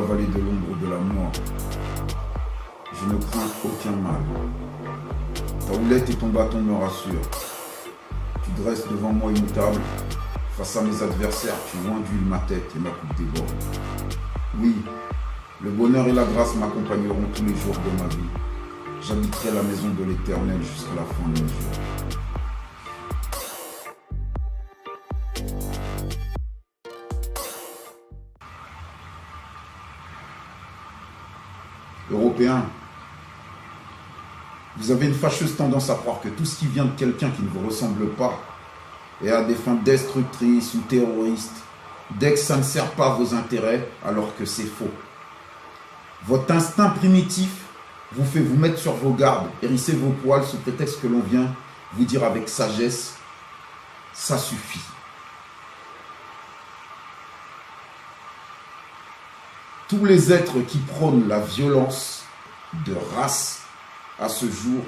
vallée de l'ombre de la mort, je ne crains aucun mal. Ta houlette et ton bâton me rassurent. Tu dresses devant moi immutable. Face à mes adversaires, tu ondules ma tête et ma coupe déborde. Oui, le bonheur et la grâce m'accompagneront tous les jours de ma vie. J'habiterai la maison de l'Éternel jusqu'à la fin de mes jours. Européens, vous avez une fâcheuse tendance à croire que tout ce qui vient de quelqu'un qui ne vous ressemble pas est à des fins destructrices ou terroristes, dès que ça ne sert pas vos intérêts, alors que c'est faux. Votre instinct primitif vous fait vous mettre sur vos gardes, hérisser vos poils sous prétexte que l'on vient vous dire avec sagesse, ça suffit. Tous les êtres qui prônent la violence de race à ce jour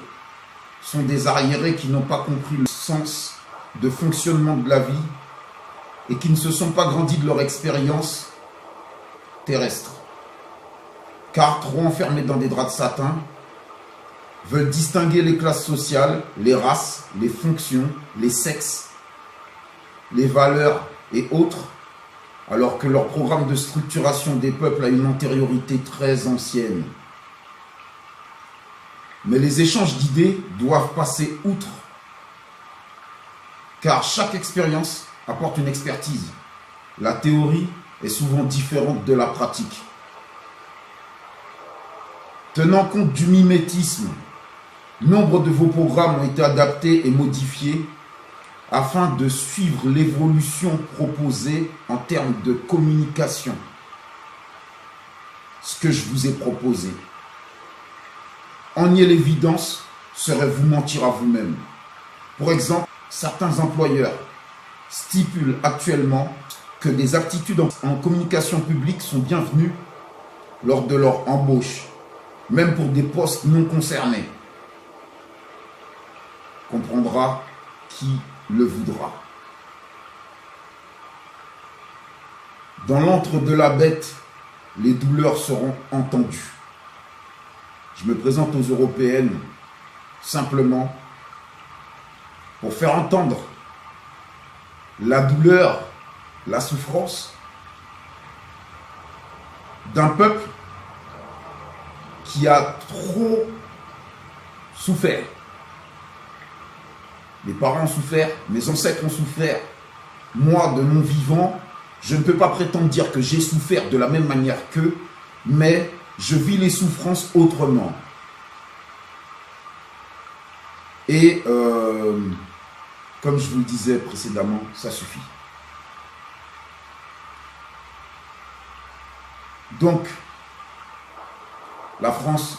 sont des arriérés qui n'ont pas compris le sens de fonctionnement de la vie et qui ne se sont pas grandis de leur expérience terrestre. Car trop enfermés dans des draps de satin, veulent distinguer les classes sociales, les races, les fonctions, les sexes, les valeurs et autres, alors que leur programme de structuration des peuples a une antériorité très ancienne. Mais les échanges d'idées doivent passer outre, car chaque expérience apporte une expertise. La théorie est souvent différente de la pratique. Tenant compte du mimétisme, nombre de vos programmes ont été adaptés et modifiés afin de suivre l'évolution proposée en termes de communication. Ce que je vous ai proposé. En nier l'évidence serait vous mentir à vous-même. Pour exemple, certains employeurs stipulent actuellement que des aptitudes en communication publique sont bienvenues lors de leur embauche, même pour des postes non concernés. Comprendra qui le voudra. Dans l'antre de la bête, les douleurs seront entendues. Je me présente aux Européennes simplement pour faire entendre la douleur, la souffrance d'un peuple qui a trop souffert. Mes parents ont souffert, mes ancêtres ont souffert. Moi, de mon vivant, je ne peux pas prétendre dire que j'ai souffert de la même manière qu'eux, mais je vis les souffrances autrement. Et comme je vous le disais précédemment, ça suffit. Donc, la France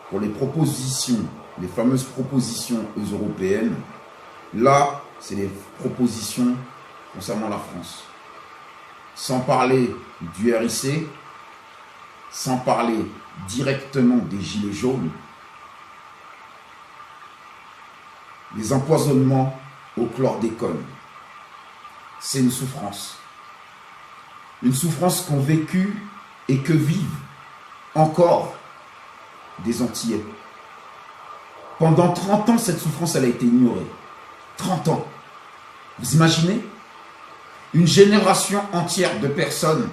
pour les propositions, les fameuses propositions européennes, là, c'est les propositions concernant la France. Sans parler du RIC, sans parler directement des gilets jaunes, les empoisonnements au chlordécone, c'est une souffrance. Une souffrance qu'ont vécue et que vivent encore des Antillais. Pendant 30 ans, cette souffrance, elle a été ignorée. 30 ans. Vous imaginez? Une génération entière de personnes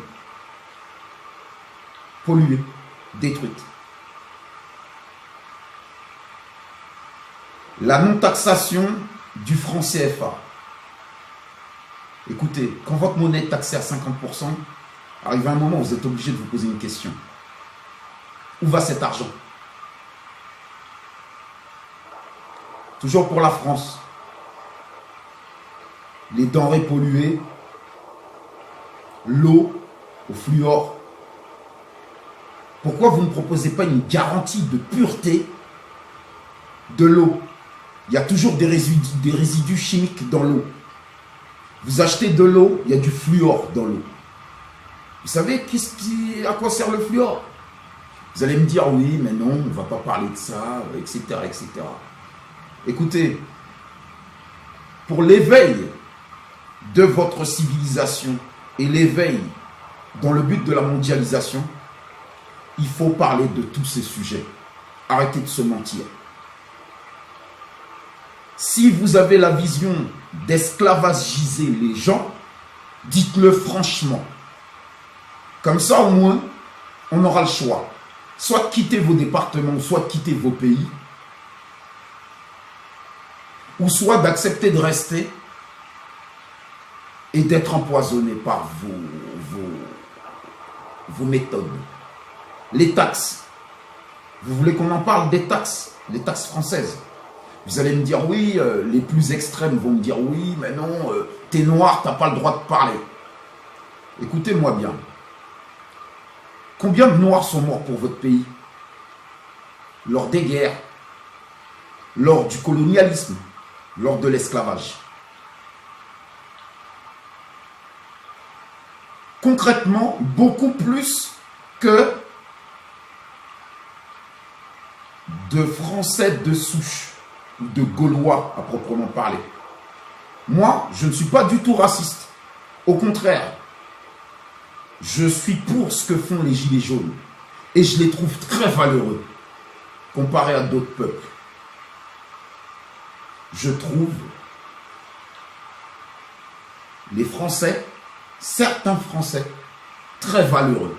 polluées, détruites. La non-taxation du franc CFA. Écoutez, quand votre monnaie est taxée à 50%, arrive un moment où vous êtes obligé de vous poser une question. Où va cet argent? Toujours pour la France. Les denrées polluées, l'eau au fluor. Pourquoi vous ne proposez pas une garantie de pureté de l'eau? Il y a toujours des résidus chimiques dans l'eau. Vous achetez de l'eau, il y a du fluor dans l'eau. Vous savez à quoi sert le fluor? Vous allez me dire oui, mais non, on ne va pas parler de ça, etc., etc. Écoutez, pour l'éveil de votre civilisation et l'éveil dans le but de la mondialisation, il faut parler de tous ces sujets. Arrêtez de se mentir. Si vous avez la vision d'esclavagiser les gens, dites-le franchement. Comme ça, au moins, on aura le choix. Soit de quitter vos départements, soit de quitter vos pays, ou soit d'accepter de rester et d'être empoisonné par vos méthodes. Les taxes. Vous voulez qu'on en parle des taxes? Les taxes françaises. Vous allez me dire oui, les plus extrêmes vont me dire oui, mais non, t'es noir, t'as pas le droit de parler. Écoutez-moi bien. Combien de noirs sont morts pour votre pays? Lors des guerres, lors du colonialisme, lors de l'esclavage. Concrètement, beaucoup plus que de Français de souche, ou de Gaulois à proprement parler. Moi, je ne suis pas du tout raciste. Au contraire, je suis pour ce que font les Gilets jaunes. Et je les trouve très valeureux, comparé à d'autres peuples. Je trouve les Français, certains Français, très valeureux.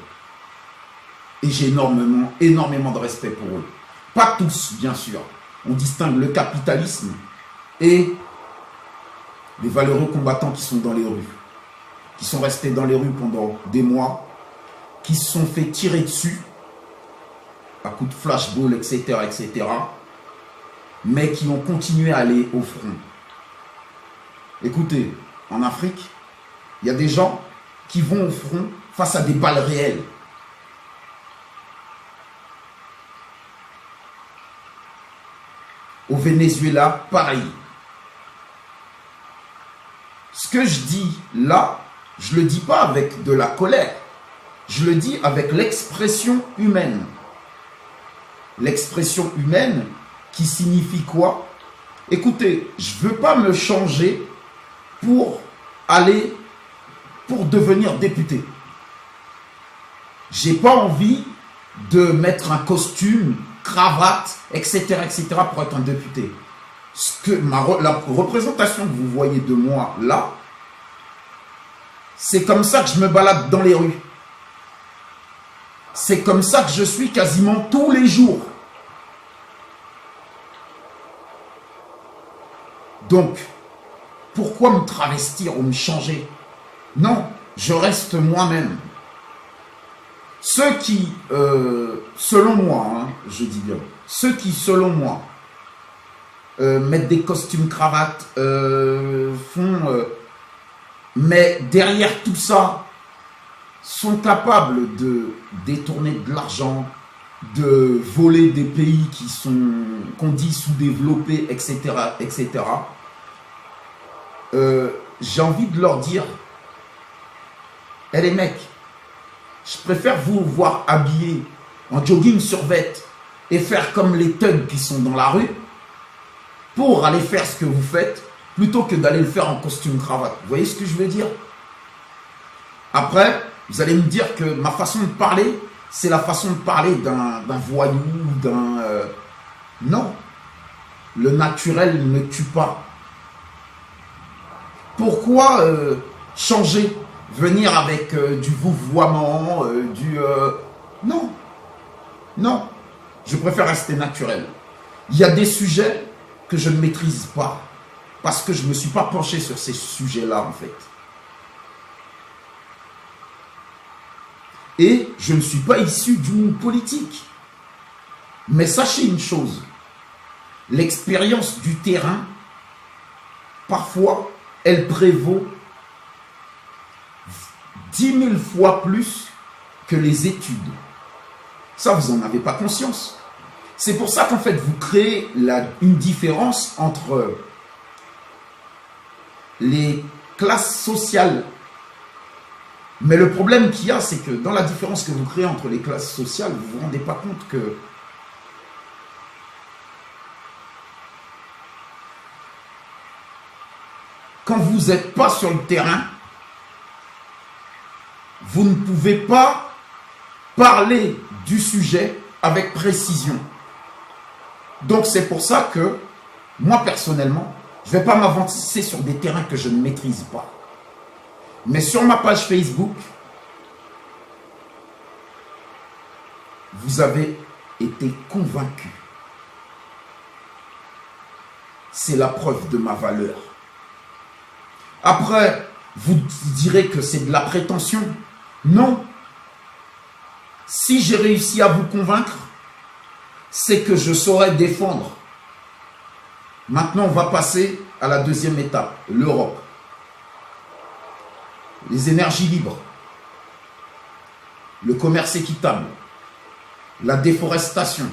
Et j'ai énormément de respect pour eux. Pas tous, bien sûr. On distingue le capitalisme et les valeureux combattants qui sont dans les rues, qui sont restés dans les rues pendant des mois, qui se sont fait tirer dessus à coups de flashball, etc., etc., mais qui ont continué à aller au front. Écoutez, en Afrique, il y a des gens qui vont au front face à des balles réelles. Au Venezuela, pareil. Ce que je dis là, je ne le dis pas avec de la colère. Je le dis avec l'expression humaine. L'expression humaine qui signifie quoi? Écoutez, je ne veux pas me changer pour devenir député. J'ai pas envie de mettre un costume, cravate, etc., pour être un député. La représentation que vous voyez de moi là, c'est comme ça que je me balade dans les rues. C'est comme ça que je suis quasiment tous les jours. Donc, pourquoi me travestir ou me changer? Non, je reste moi-même. Ceux qui, selon moi, je dis bien, ceux qui, selon moi, mettent des costumes cravates, mais derrière tout ça, sont capables de détourner de l'argent, de voler des pays qu'on dit sous-développés, etc., etc. J'ai envie de leur dire, les mecs, je préfère vous voir habillés en jogging survêt et faire comme les thugs qui sont dans la rue pour aller faire ce que vous faites plutôt que d'aller le faire en costume cravate. Vous voyez ce que je veux dire? Après, vous allez me dire que ma façon de parler, c'est la façon de parler d'un voyou, Non, le naturel ne tue pas. Pourquoi changer? Venir avec du vouvoiement, Non, non, je préfère rester naturel. Il y a des sujets que je ne maîtrise pas, parce que je ne me suis pas penché sur ces sujets-là, en fait. Et je ne suis pas issu du monde politique. Mais sachez une chose, l'expérience du terrain, parfois, elle prévaut 10 000 fois plus que les études. Ça, vous n'en avez pas conscience. C'est pour ça qu'en fait, vous créez une différence entre les classes sociales. Mais le problème qu'il y a, c'est que dans la différence que vous créez entre les classes sociales, vous ne vous rendez pas compte que quand vous vous n'êtes pas sur le terrain, vous ne pouvez pas parler du sujet avec précision. Donc c'est pour ça que, moi personnellement, je ne vais pas m'avancer sur des terrains que je ne maîtrise pas. Mais sur ma page Facebook, vous avez été convaincus. C'est la preuve de ma valeur. Après, vous direz que c'est de la prétention. Non. Si j'ai réussi à vous convaincre, c'est que je saurais défendre. Maintenant, on va passer à la deuxième étape, l'Europe. Les énergies libres, le commerce équitable, la déforestation,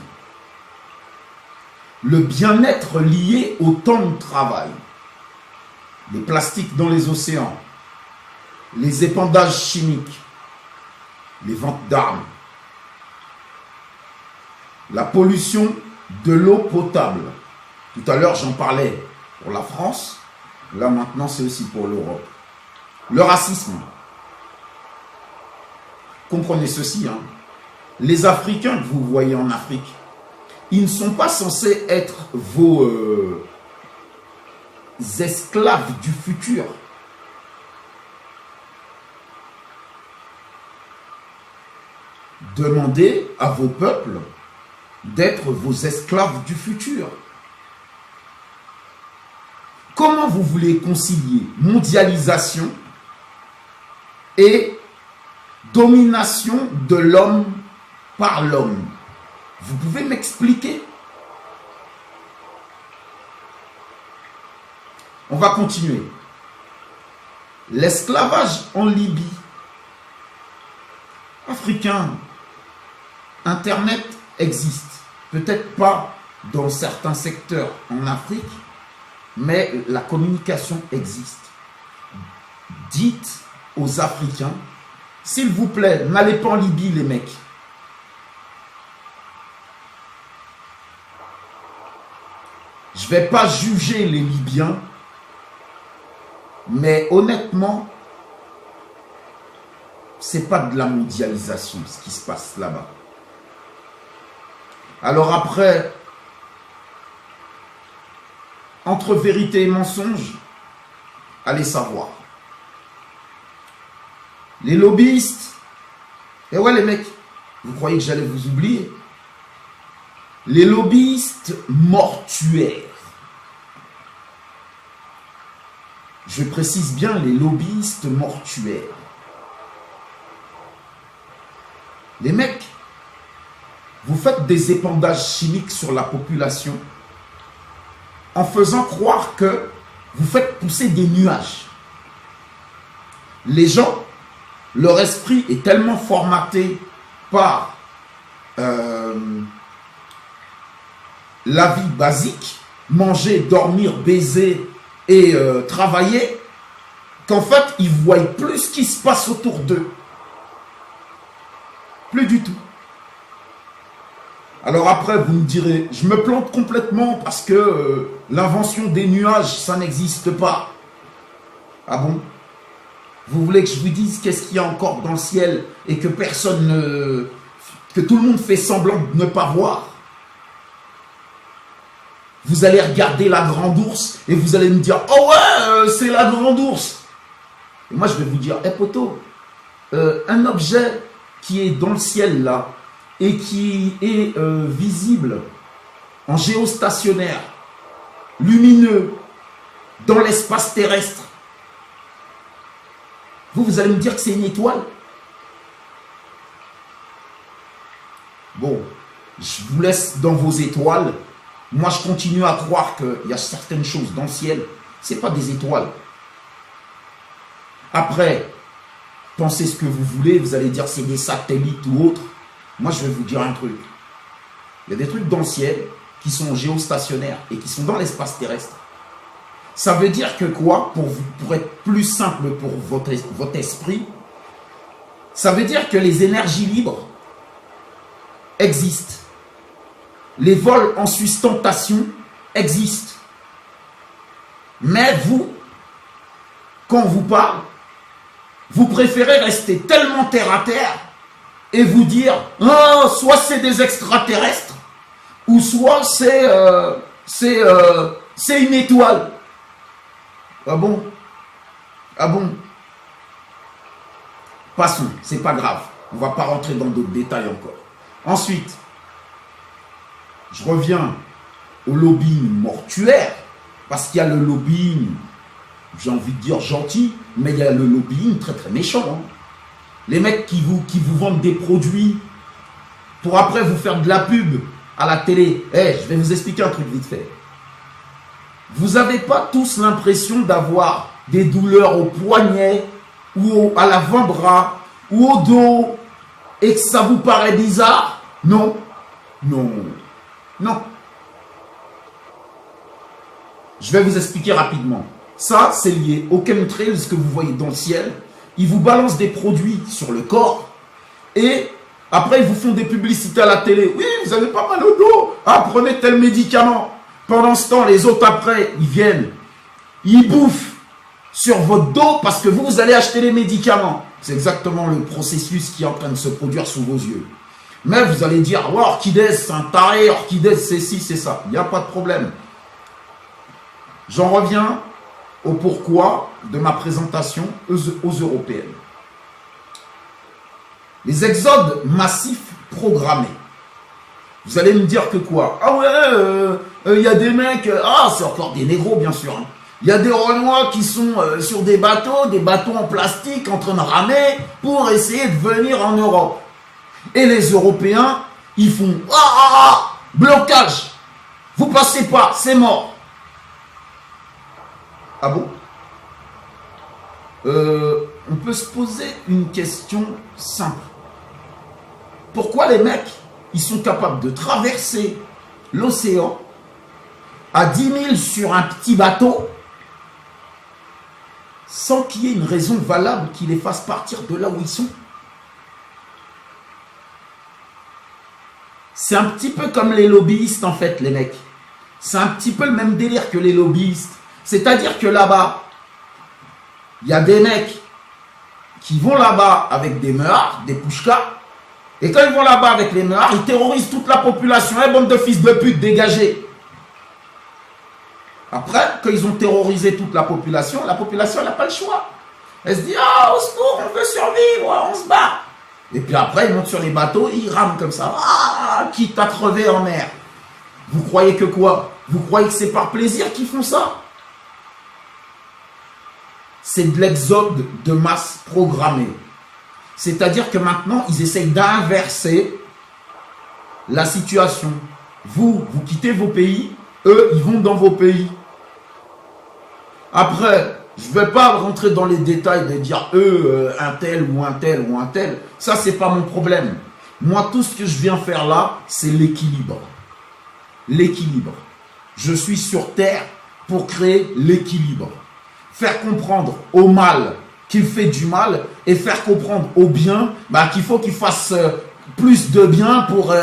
le bien-être lié au temps de travail, les plastiques dans les océans, les épandages chimiques, les ventes d'armes, la pollution de l'eau potable. Tout à l'heure, j'en parlais pour la France. Là, maintenant, c'est aussi pour l'Europe. Le racisme. Comprenez ceci, hein. Les Africains que vous voyez en Afrique, ils ne sont pas censés être vos esclaves du futur. Demandez à vos peuples d'être vos esclaves du futur. Comment vous voulez concilier mondialisation et domination de l'homme par l'homme? Vous pouvez m'expliquer? On va continuer. L'esclavage en Libye. Africain, Internet existe. Peut-être pas dans certains secteurs en Afrique, mais la communication existe. Dites aux Africains, s'il vous plaît, n'allez pas en Libye, les mecs. Je ne vais pas juger les Libyens, mais honnêtement, ce n'est pas de la mondialisation ce qui se passe là-bas. Alors après, entre vérité et mensonge, allez savoir. Les lobbyistes, et ouais les mecs, vous croyez que j'allais vous oublier? Les lobbyistes mortuaires. Je précise bien les lobbyistes mortuaires. Les mecs, vous faites des épandages chimiques sur la population en faisant croire que vous faites pousser des nuages. Les gens, leur esprit est tellement formaté par la vie basique, manger, dormir, baiser et travailler, qu'en fait, ils voient plus ce qui se passe autour d'eux. Plus du tout. Alors après, vous me direz, je me plante complètement parce que l'invention des nuages, ça n'existe pas. Ah bon? Vous voulez que je vous dise qu'est-ce qu'il y a encore dans le ciel et que personne ne... que tout le monde fait semblant de ne pas voir? Vous allez regarder la grande ours et vous allez me dire, oh ouais, c'est la grande ours. Et moi, je vais vous dire, poteau, un objet qui est dans le ciel là, et qui est visible en géostationnaire, lumineux, dans l'espace terrestre, vous allez me dire que c'est une étoile? Bon, je vous laisse dans vos étoiles. Moi, je continue à croire qu'il y a certaines choses dans le ciel. Ce n'est pas des étoiles. Après, pensez ce que vous voulez. Vous allez dire c'est des satellites ou autres. Moi, je vais vous dire un truc. Il y a des trucs dans le ciel qui sont géostationnaires et qui sont dans l'espace terrestre. Ça veut dire que quoi? Pour être plus simple pour votre esprit, ça veut dire que les énergies libres existent. Les vols en sustentation existent. Mais vous, quand on vous parle, vous préférez rester tellement terre à terre et vous dire oh, soit c'est des extraterrestres ou soit c'est une étoile. Ah bon? Ah bon? Passons, c'est pas grave. On va pas rentrer dans d'autres détails encore. Ensuite, je reviens au lobbying mortuaire, parce qu'il y a le lobbying, j'ai envie de dire gentil, mais il y a le lobbying très très méchant. Hein. Les mecs qui vous vendent des produits pour après vous faire de la pub à la télé. Je vais vous expliquer un truc vite fait. Vous n'avez pas tous l'impression d'avoir des douleurs au poignet ou à l'avant-bras ou au dos et que ça vous paraît bizarre? Non, non, non. Je vais vous expliquer rapidement. Ça, c'est lié aux chemtrails que vous voyez dans le ciel. Ils vous balancent des produits sur le corps et après, ils vous font des publicités à la télé. Oui, vous avez pas mal au dos. Ah, prenez tel médicament. Pendant ce temps, les autres après, ils viennent. Ils bouffent sur votre dos parce que vous allez acheter les médicaments. C'est exactement le processus qui est en train de se produire sous vos yeux. Mais vous allez dire, oh, Orchidez, c'est un taré, Orchidez, c'est ci, c'est ça. Il n'y a pas de problème. J'en reviens au pourquoi de ma présentation aux Européennes. Les exodes massifs programmés. Vous allez me dire que quoi? Ah ouais, y a des mecs, c'est encore des négros bien sûr. Hein. Il y a des Renois qui sont sur des bateaux en plastique en train de ramer pour essayer de venir en Europe. Et les Européens, ils font blocage. Vous passez pas, c'est mort. Ah bon? On peut se poser une question simple. Pourquoi les mecs, ils sont capables de traverser l'océan à 10 000 sur un petit bateau sans qu'il y ait une raison valable qui les fasse partir de là où ils sont? C'est un petit peu comme les lobbyistes en fait, les mecs. C'est un petit peu le même délire que les lobbyistes. C'est-à-dire que là-bas, il y a des mecs qui vont là-bas avec des meurs, des pouchkas, et quand ils vont là-bas avec les meurs, ils terrorisent toute la population. Bande de fils de pute, dégagés. Après, quand ils ont terrorisé toute la population n'a pas le choix. Elle se dit, au secours, on veut survivre, on se bat. Et puis après, ils montent sur les bateaux, ils rament comme ça. Quitte à crever en mer. Vous croyez que quoi? Vous croyez que c'est par plaisir qu'ils font ça? C'est de l'exode de masse programmée. C'est-à-dire que maintenant, ils essayent d'inverser la situation. Vous quittez vos pays, eux, ils vont dans vos pays. Après, je ne vais pas rentrer dans les détails de dire un tel ou un tel ou un tel. Ça, ce n'est pas mon problème. Moi, tout ce que je viens faire là, c'est l'équilibre. L'équilibre. Je suis sur Terre pour créer l'équilibre. Faire comprendre au mal qu'il fait du mal et faire comprendre au bien qu'il faut qu'il fasse plus de bien pour,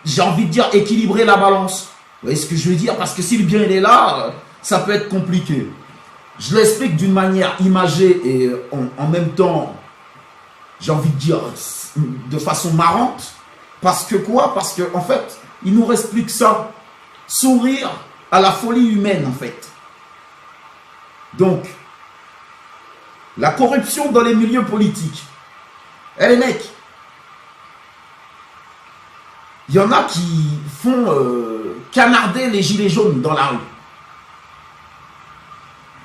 j'ai envie de dire, équilibrer la balance. Vous voyez ce que je veux dire? Parce que si le bien il est là, ça peut être compliqué. Je l'explique d'une manière imagée et en même temps, j'ai envie de dire, de façon marrante. Parce que quoi? Parce qu'en fait, il nous reste plus que ça. Sourire à la folie humaine, en fait. Donc, la corruption dans les milieux politiques. Les mecs, il y en a qui font canarder les gilets jaunes dans la rue.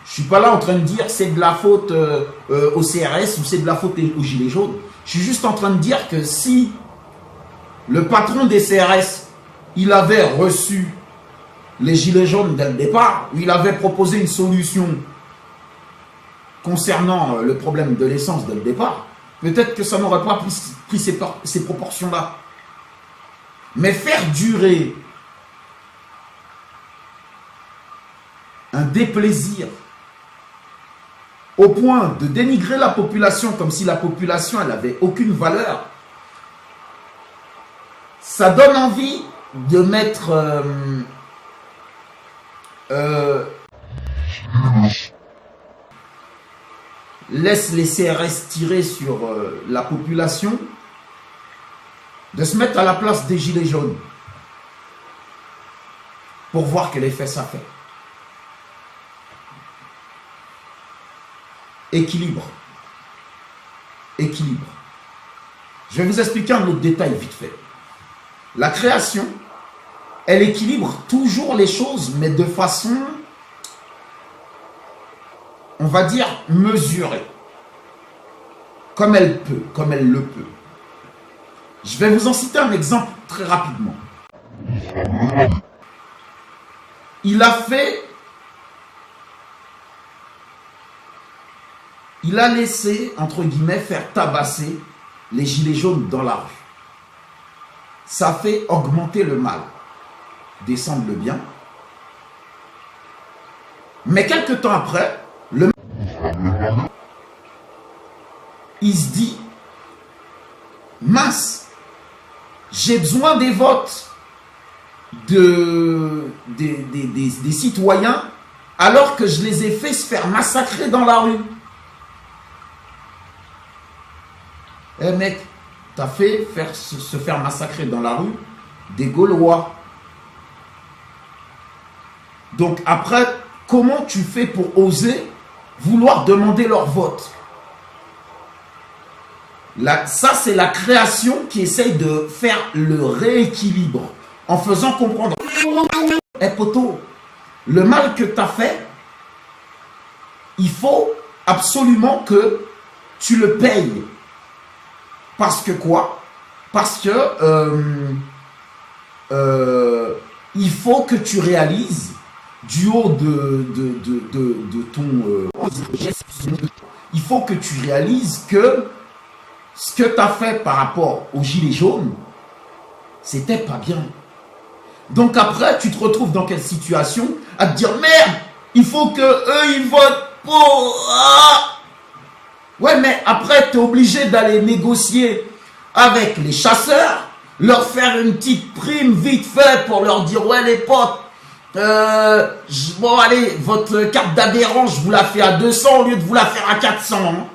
Je ne suis pas là en train de dire c'est de la faute au CRS ou c'est de la faute aux gilets jaunes. Je suis juste en train de dire que si le patron des CRS, il avait reçu les gilets jaunes dès le départ, ou il avait proposé une solution concernant le problème de l'essence dès le départ, peut-être que ça n'aurait pas pris ces proportions-là. Mais faire durer un déplaisir au point de dénigrer la population comme si la population elle n'avait aucune valeur, ça donne envie de mettre laisse les CRS tirer sur la population, de se mettre à la place des gilets jaunes pour voir quel effet ça fait. Équilibre. Équilibre. Je vais vous expliquer un autre détail vite fait. La création, elle équilibre toujours les choses, mais de façon, on va dire, mesurée. Comme elle peut, comme elle le peut. Je vais vous en citer un exemple très rapidement. Il a laissé, entre guillemets, faire tabasser les gilets jaunes dans la rue. Ça fait augmenter le mal, descendre le bien. Mais quelques temps après, il se dit, mince, j'ai besoin des votes des citoyens alors que je les ai fait se faire massacrer dans la rue. Eh mec, t'as fait se faire massacrer dans la rue des Gaulois. Donc après, comment tu fais pour oser vouloir demander leur vote? Là, ça, c'est la création qui essaye de faire le rééquilibre en faisant comprendre. Eh poto, le mal que tu as fait, il faut absolument que tu le payes. Parce que quoi? Parce que il faut que tu réalises du haut de ton il faut que tu réalises que ce que tu as fait par rapport aux gilets jaunes, c'était pas bien. Donc après, tu te retrouves dans quelle situation? À te dire, merde, il faut que eux ils votent pour... Ah! Ouais, mais après, tu es obligé d'aller négocier avec les chasseurs, leur faire une petite prime vite fait pour leur dire, ouais les potes, bon allez, votre carte d'adhérent, je vous la fais à 200 au lieu de vous la faire à 400. Hein.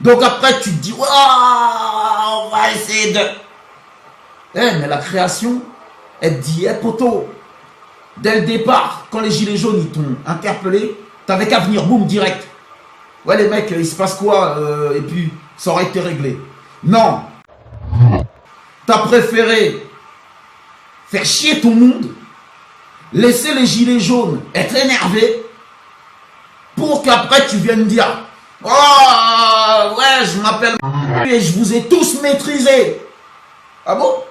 Donc après, tu te dis, on va essayer de... mais la création, elle te dit, poto, dès le départ, quand les gilets jaunes ils t'ont interpellé, t'avais qu'à venir, boum, direct. Ouais les mecs, il se passe quoi et puis, ça aurait été réglé. Non. T'as préféré faire chier tout le monde, laisser les gilets jaunes être énervés, pour qu'après tu viennes dire, oh ouais, je m'appelle et je vous ai tous maîtrisés. Ah bon?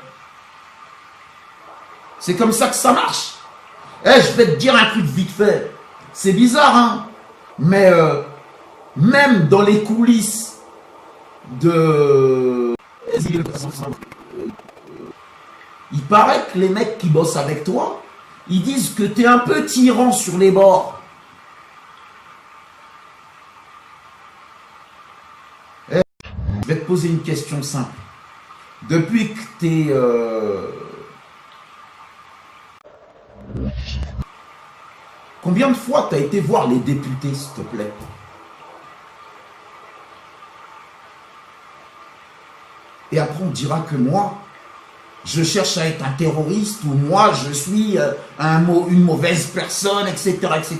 C'est comme ça que ça marche. Je vais te dire un truc vite fait. C'est bizarre, hein? Mais même dans les coulisses de... Il paraît que les mecs qui bossent avec toi, ils disent que tu es un peu tyran sur les bords. Je vais te poser une question simple. Depuis que tu es... Combien de fois tu as été voir les députés, s'il te plaît? Et après, on dira que moi, je cherche à être un terroriste ou moi, je suis une mauvaise personne, etc. etc.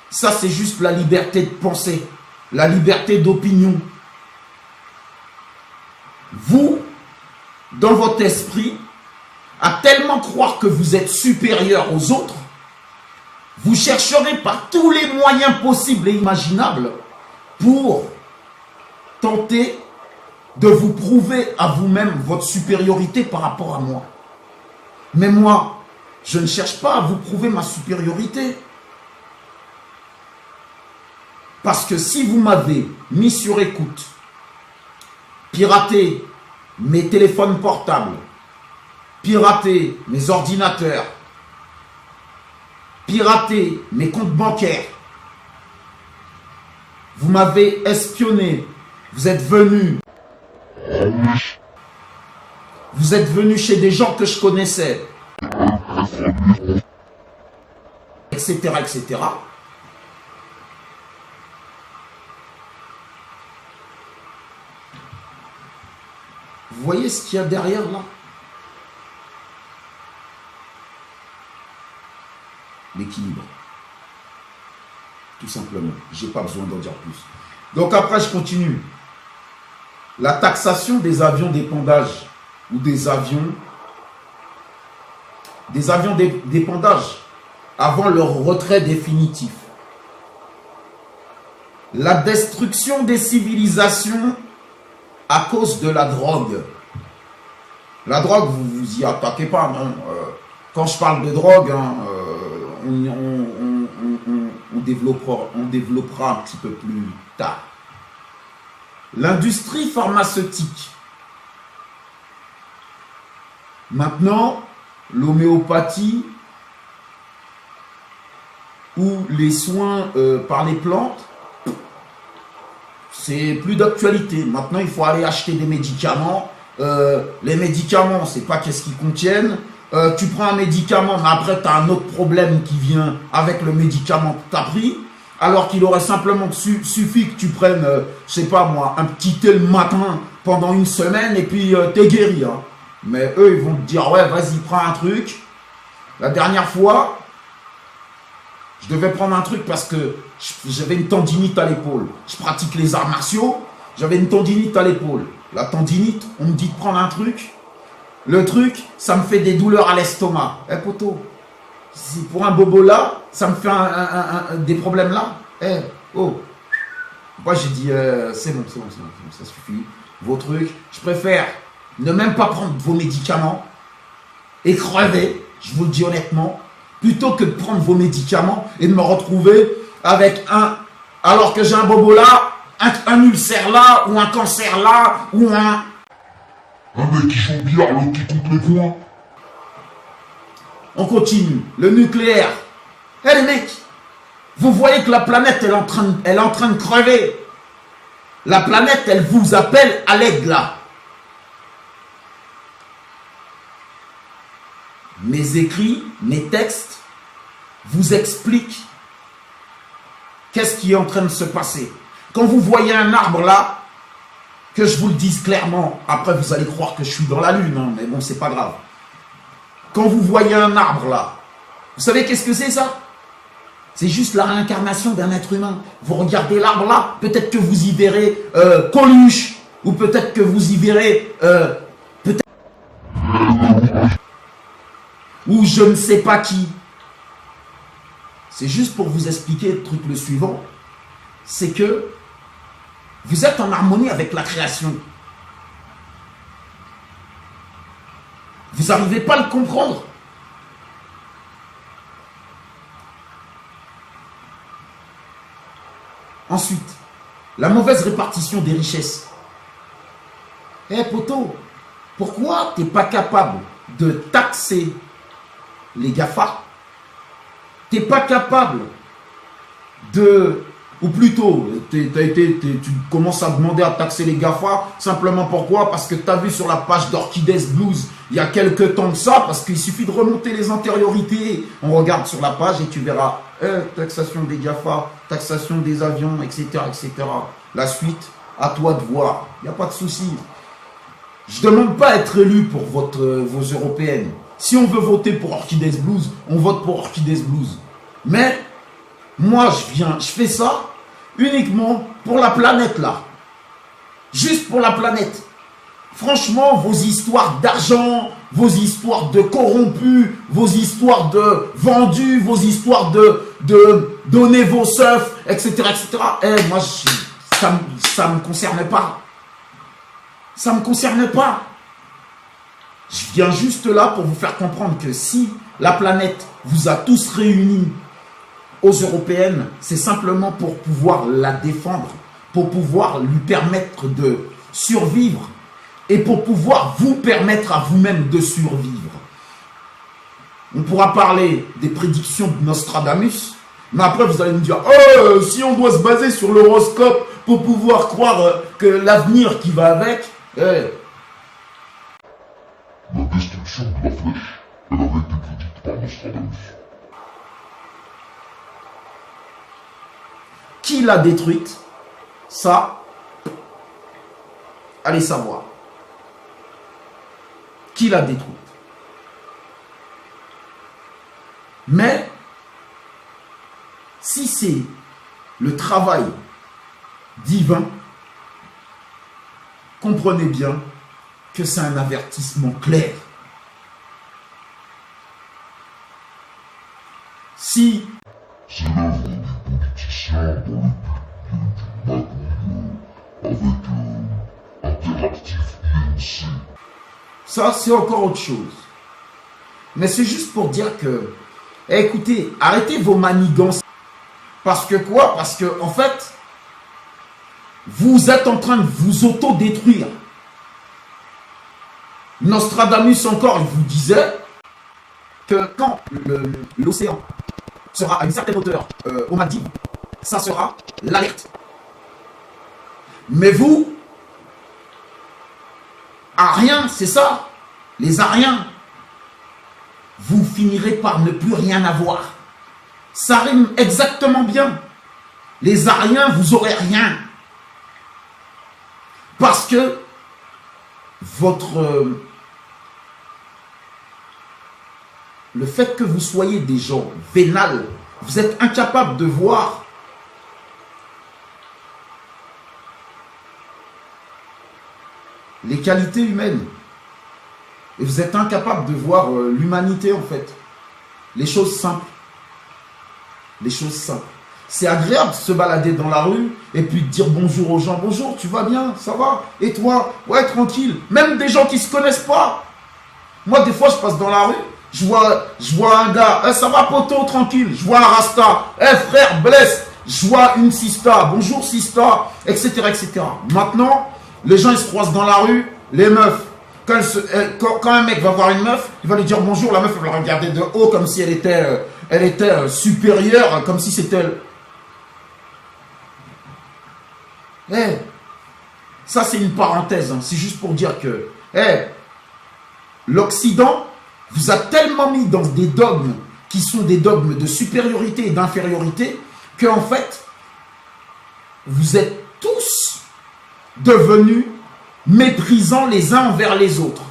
Ça, c'est juste la liberté de penser, la liberté d'opinion. Vous, dans votre esprit, à tellement croire que vous êtes supérieur aux autres, vous chercherez par tous les moyens possibles et imaginables pour tenter de vous prouver à vous-même votre supériorité par rapport à moi. Mais moi, je ne cherche pas à vous prouver ma supériorité. Parce que si vous m'avez mis sur écoute, piraté mes téléphones portables, piraté mes ordinateurs, piraté mes comptes bancaires, vous m'avez espionné, vous êtes venu chez des gens que je connaissais, etc., etc. Vous voyez ce qu'il y a derrière là? L'équilibre. Tout simplement. Je n'ai pas besoin d'en dire plus. Donc après, je continue. La taxation des avions d'épandage ou des avions d'épandage avant leur retrait définitif. La destruction des civilisations à cause de la drogue. La drogue, vous vous y attaquez pas. Non. Quand je parle de drogue, hein, on développera un petit peu plus tard. L'industrie pharmaceutique. Maintenant, l'homéopathie ou les soins par les plantes, c'est plus d'actualité. Maintenant, il faut aller acheter des médicaments. Les médicaments, c'est pas qu'est-ce qu'ils contiennent. Tu prends un médicament, mais après, tu as un autre problème qui vient avec le médicament que tu as pris. Alors qu'il aurait simplement suffi que tu prennes, je sais pas moi, un petit thé le matin pendant une semaine et puis t'es guéri. Hein. Mais eux, ils vont te dire, ouais, vas-y, prends un truc. La dernière fois, je devais prendre un truc parce que j'avais une tendinite à l'épaule. Je pratique les arts martiaux, j'avais une tendinite à l'épaule. La tendinite, on me dit de prendre un truc. Le truc, ça me fait des douleurs à l'estomac. Eh poteau, si pour un bobo là, ça me fait des problèmes là. Eh, oh. Moi j'ai dit, c'est bon, ça suffit. Vos trucs, je préfère ne même pas prendre vos médicaments et crever, je vous le dis honnêtement, plutôt que de prendre vos médicaments et de me retrouver avec alors que j'ai un bobo là, un ulcère là, ou un cancer là, ou un mec qui joue au billard, l'autre qui compte les points. On continue. Le nucléaire. Eh les mecs, vous voyez que la planète, elle est en train de crever. La planète, elle vous appelle à l'aide là. Mes écrits, mes textes vous expliquent qu'est-ce qui est en train de se passer. Quand vous voyez un arbre là, que je vous le dise clairement, après vous allez croire que je suis dans la lune, hein, mais bon, c'est pas grave. Quand vous voyez un arbre là, vous savez qu'est-ce que c'est ça? C'est juste la réincarnation d'un être humain. Vous regardez l'arbre là, peut-être que vous y verrez Coluche, ou peut-être que vous y verrez ou je ne sais pas qui. C'est juste pour vous expliquer le truc le suivant, c'est que vous êtes en harmonie avec la création. Vous n'arrivez pas à le comprendre. Ensuite, la mauvaise répartition des richesses. Eh poteau, pourquoi tu n'es pas capable de taxer les GAFA? Tu n'es pas capable de... Ou plutôt, tu commences à demander à taxer les GAFA, simplement pourquoi? Parce que tu as vu sur la page d'Orchides Blues, il y a quelques temps de ça, parce qu'il suffit de remonter les antériorités. On regarde sur la page et tu verras, taxation des GAFA, taxation des avions, etc., etc. La suite, à toi de voir, il n'y a pas de souci. Je ne demande pas à être élu pour vos européennes. Si on veut voter pour Orchides Blues, on vote pour Orchides Blues. Mais... moi, je fais ça uniquement pour la planète, là. Juste pour la planète. Franchement, vos histoires d'argent, vos histoires de corrompus, vos histoires de vendus, vos histoires de donner vos seufs, etc., etc. Eh, moi, ça me concerne pas. Ça me concerne pas. Je viens juste là pour vous faire comprendre que si la planète vous a tous réunis aux européennes, c'est simplement pour pouvoir la défendre, pour pouvoir lui permettre de survivre et pour pouvoir vous permettre à vous-même de survivre. On pourra parler des prédictions de Nostradamus, mais après vous allez me dire, oh, si on doit se baser sur l'horoscope pour pouvoir croire que l'avenir qui va avec, la destruction de la flèche, elle avait été prédite par Nostradamus. Qui l'a détruite? Ça, allez savoir. qui l'a détruite. Mais, si c'est le travail divin, comprenez bien que c'est un avertissement clair. Si C'est l'œuvre des politiciens dans le but d'une magouille avec Interactive INC. ça, c'est encore autre chose. Mais c'est juste pour dire que, écoutez, arrêtez vos manigances. Parce que quoi? Parce que, en fait, vous êtes en train de vous auto-détruire. Nostradamus encore, il vous disait que quand l'océan sera à une certaine hauteur aux Maldives, ça sera l'alerte. Mais vous, Ariens, c'est ça, les Ariens, vous finirez par ne plus rien avoir. Ça rime exactement bien. Les Ariens, vous aurez rien. Parce que le fait que vous soyez des gens vénales, vous êtes incapables de voir les qualités humaines. Et vous êtes incapable de voir l'humanité en fait. Les choses simples. Les choses simples. C'est agréable de se balader dans la rue et puis de dire bonjour aux gens. Bonjour, tu vas bien? Ça va? Et toi? Ouais, tranquille. Même des gens qui ne se connaissent pas. Moi, des fois, je passe dans la rue. Je vois un gars. Ça va, poteau? Tranquille. Je vois un rasta. Frère, blesse. Je vois une sista. Bonjour, sista. Etc., etc. Maintenant, les gens, ils se croisent dans la rue. Les meufs. Quand un mec va voir une meuf, il va lui dire bonjour. La meuf, elle va la regarder de haut comme si elle était supérieure, comme si c'était... ça c'est une parenthèse, hein. C'est juste pour dire que l'Occident vous a tellement mis dans des dogmes qui sont des dogmes de supériorité et d'infériorité que en fait, vous êtes tous devenus méprisants les uns envers les autres.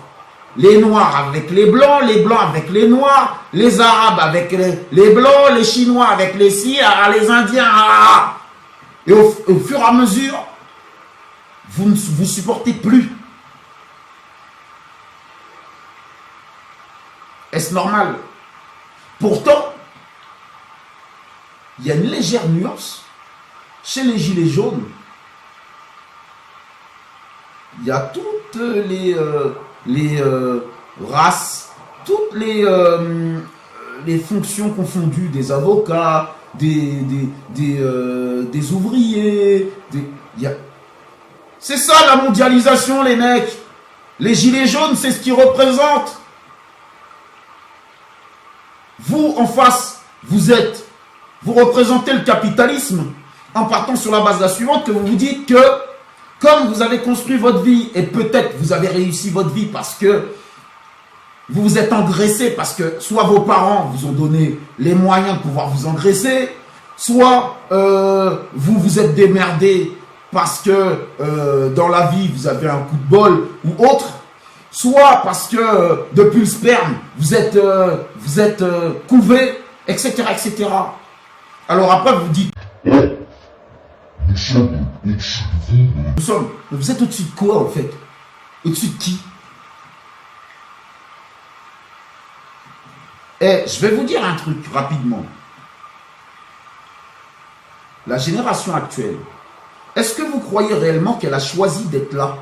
Les Noirs avec les Blancs avec les Noirs, les Arabes avec les Blancs, les Chinois avec les Syriens, les Indiens. Et au fur et à mesure, vous ne vous supportez plus. Est-ce normal? Pourtant, il y a une légère nuance chez les gilets jaunes. Il y a toutes les races, toutes les fonctions confondues, des avocats, des ouvriers. C'est ça la mondialisation, les mecs. Les gilets jaunes, c'est ce qu'ils représentent. Vous, en face, vous représentez le capitalisme en partant sur la base de la suivante, que vous vous dites que comme vous avez construit votre vie, et peut-être vous avez réussi votre vie parce que vous vous êtes engraissé, parce que soit vos parents vous ont donné les moyens de pouvoir vous engraisser, soit vous vous êtes démerdé parce que dans la vie vous avez un coup de bol ou autre, soit parce que depuis le sperme vous êtes couvé, etc., etc. Alors après vous dites Nous sommes au-dessus de vous. Vous êtes au-dessus de quoi en fait? Au-dessus de qui? Je vais vous dire un truc rapidement. La génération actuelle, est-ce que vous croyez réellement qu'elle a choisi d'être là?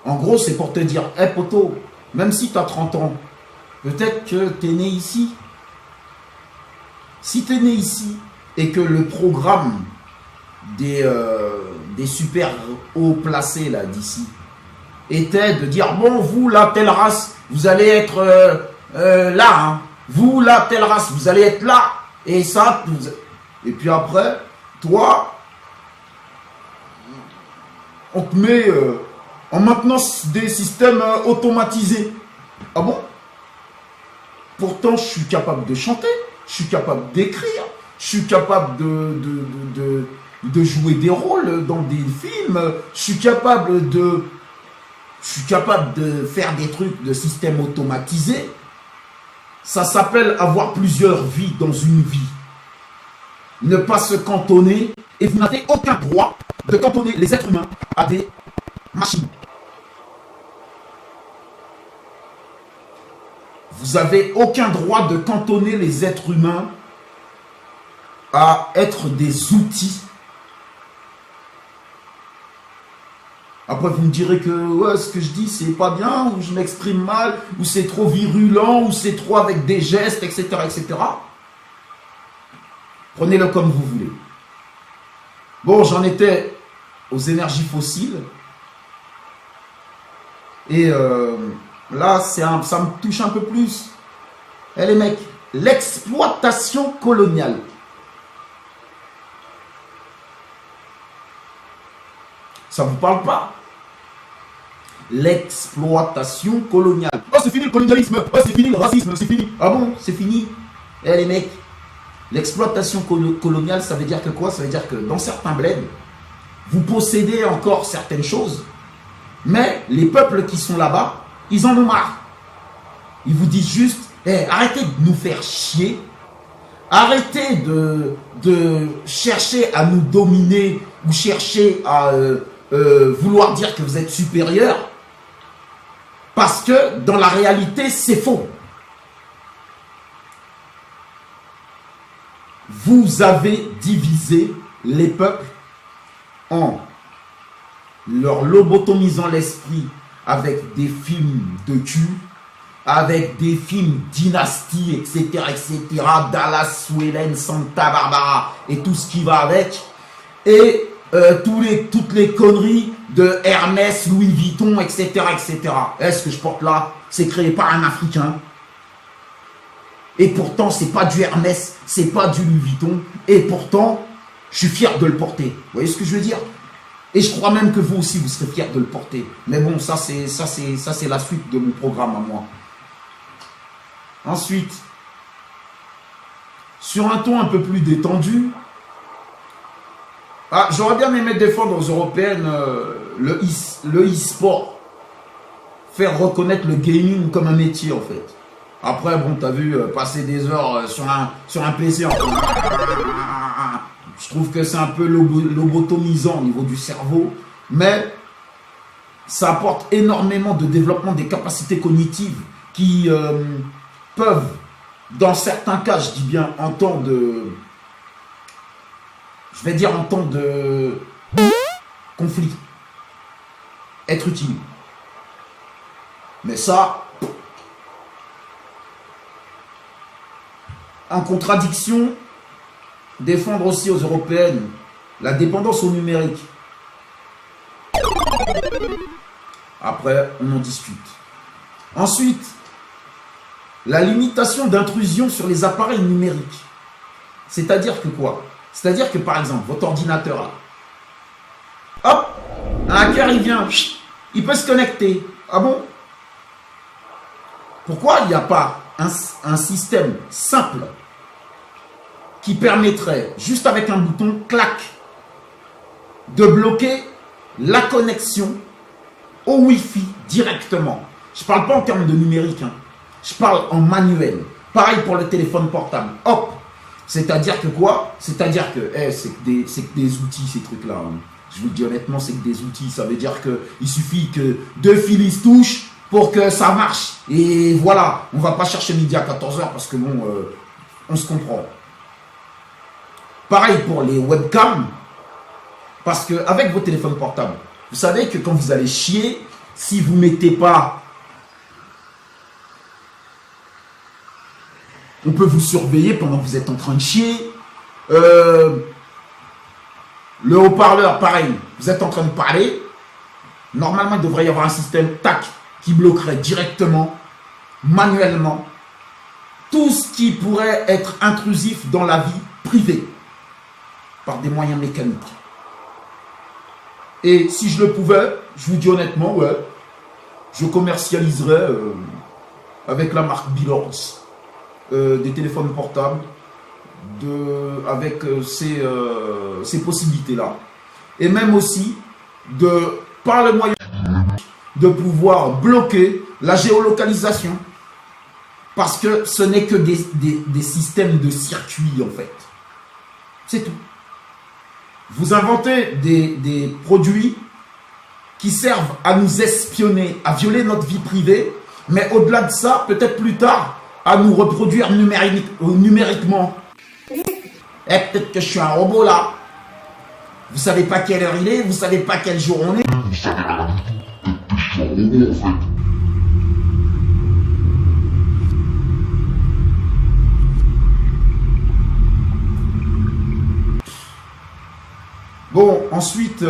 En gros, c'est pour te dire, poteau, même si tu as 30 ans, peut-être que tu es né ici. Si tu es né ici et que le programme des super haut placés là d'ici était de dire, bon, vous, là, telle race, vous allez être là, hein. Vous, là, telle race, vous allez être là. Et ça, et puis après, toi, on te met en maintenance des systèmes automatisés. Ah bon? Pourtant, je suis capable de chanter, je suis capable d'écrire, je suis capable de jouer des rôles dans des films. Je suis capable de faire des trucs de système automatisé. Ça s'appelle avoir plusieurs vies dans une vie. Ne pas se cantonner, et vous n'avez aucun droit de cantonner les êtres humains à des machines. Vous n'avez aucun droit de cantonner les êtres humains à être des outils. Après, vous me direz que ouais, ce que je dis, c'est pas bien, ou je m'exprime mal, ou c'est trop virulent, ou c'est trop avec des gestes, etc., etc. Prenez-le comme vous voulez. Bon, j'en étais aux énergies fossiles. Et là, ça me touche un peu plus. Eh les mecs, l'exploitation coloniale. Ça vous parle pas? L'exploitation coloniale. Oh, c'est fini le colonialisme. Oh, c'est fini le racisme. C'est fini. Ah bon, c'est fini. Eh les mecs, l'exploitation coloniale, ça veut dire que quoi? Ça veut dire que dans certains bleds, vous possédez encore certaines choses, mais les peuples qui sont là-bas, ils en ont marre. Ils vous disent juste, hey, arrêtez de nous faire chier. Arrêtez de chercher à nous dominer ou chercher à vouloir dire que vous êtes supérieur. Parce que dans la réalité, c'est faux. Vous avez divisé les peuples en leur lobotomisant l'esprit avec des films de cul, avec des films dynastie, etc., etc., Dallas, Suelen, Santa Barbara et tout ce qui va avec, et toutes les conneries de Hermès, Louis Vuitton, etc., etc. Est-ce que je porte là? C'est créé par un Africain. Et pourtant, c'est pas du Hermès, c'est pas du Louis Vuitton. Et pourtant, je suis fier de le porter. Vous voyez ce que je veux dire? Et je crois même que vous aussi, vous serez fiers de le porter. Mais bon, ça c'est la suite de mon programme à moi. Ensuite, sur un ton un peu plus détendu, j'aurais bien aimé défendre aux Européennes le e-sport. Faire reconnaître le gaming comme un métier, en fait. Après, bon, t'as vu, passer des heures sur un PC, je trouve que c'est un peu lobotomisant au niveau du cerveau, mais ça apporte énormément de développement des capacités cognitives qui peuvent, dans certains cas, je dis bien en temps de... Je vais dire en temps de conflit, être utile. Mais ça, en contradiction, défendre aussi aux Européennes la dépendance au numérique. Après, on en discute. Ensuite, la limitation d'intrusion sur les appareils numériques. C'est-à-dire que quoi? C'est-à-dire que par exemple, votre ordinateur là, hop, un hacker il vient, il peut se connecter. Ah bon? Pourquoi il n'y a pas un système simple qui permettrait, juste avec un bouton, clac, de bloquer la connexion au Wi-Fi directement? Je ne parle pas en termes de numérique, hein. Je parle en manuel. Pareil pour le téléphone portable. Hop. C'est-à-dire que quoi? C'est-à-dire que c'est que des outils, ces trucs-là. Hein. Je vous le dis honnêtement, c'est que des outils. Ça veut dire qu'il suffit que deux fils se touchent pour que ça marche. Et voilà. On ne va pas chercher midi à 14h parce que bon, on se comprend. Pareil pour les webcams. Parce qu'avec vos téléphones portables, vous savez que quand vous allez chier, si vous ne mettez pas... On peut vous surveiller pendant que vous êtes en train de chier. Le haut-parleur, pareil. Vous êtes en train de parler. Normalement, il devrait y avoir un système, tac, qui bloquerait directement, manuellement, tout ce qui pourrait être intrusif dans la vie privée, par des moyens mécaniques. Et si je le pouvais, je vous dis honnêtement, ouais, je commercialiserais avec la marque Billors des téléphones portables avec ces possibilités-là. Et même aussi par le moyen de pouvoir bloquer la géolocalisation. Parce que ce n'est que des systèmes de circuits, en fait. C'est tout. Vous inventez des produits qui servent à nous espionner, à violer notre vie privée, mais au-delà de ça, peut-être plus tard, à nous reproduire numériquement. Peut-être que je suis un robot là. Vous savez pas quelle heure il est, vous savez pas quel jour on est. Vous savez rien du tout. Peut-être que je suis un robot en fait. Bon, ensuite,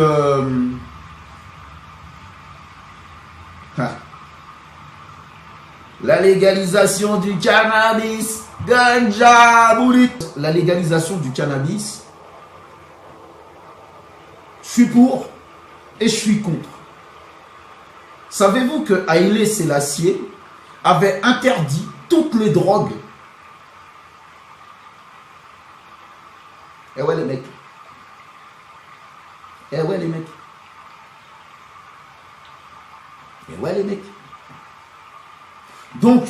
la légalisation du cannabis, ganja, boulit. La légalisation du cannabis, je suis pour et je suis contre. Savez-vous que Haïlé Sélassié avait interdit toutes les drogues? Eh ouais les mecs. Eh ouais les mecs. Eh ouais les mecs. Donc,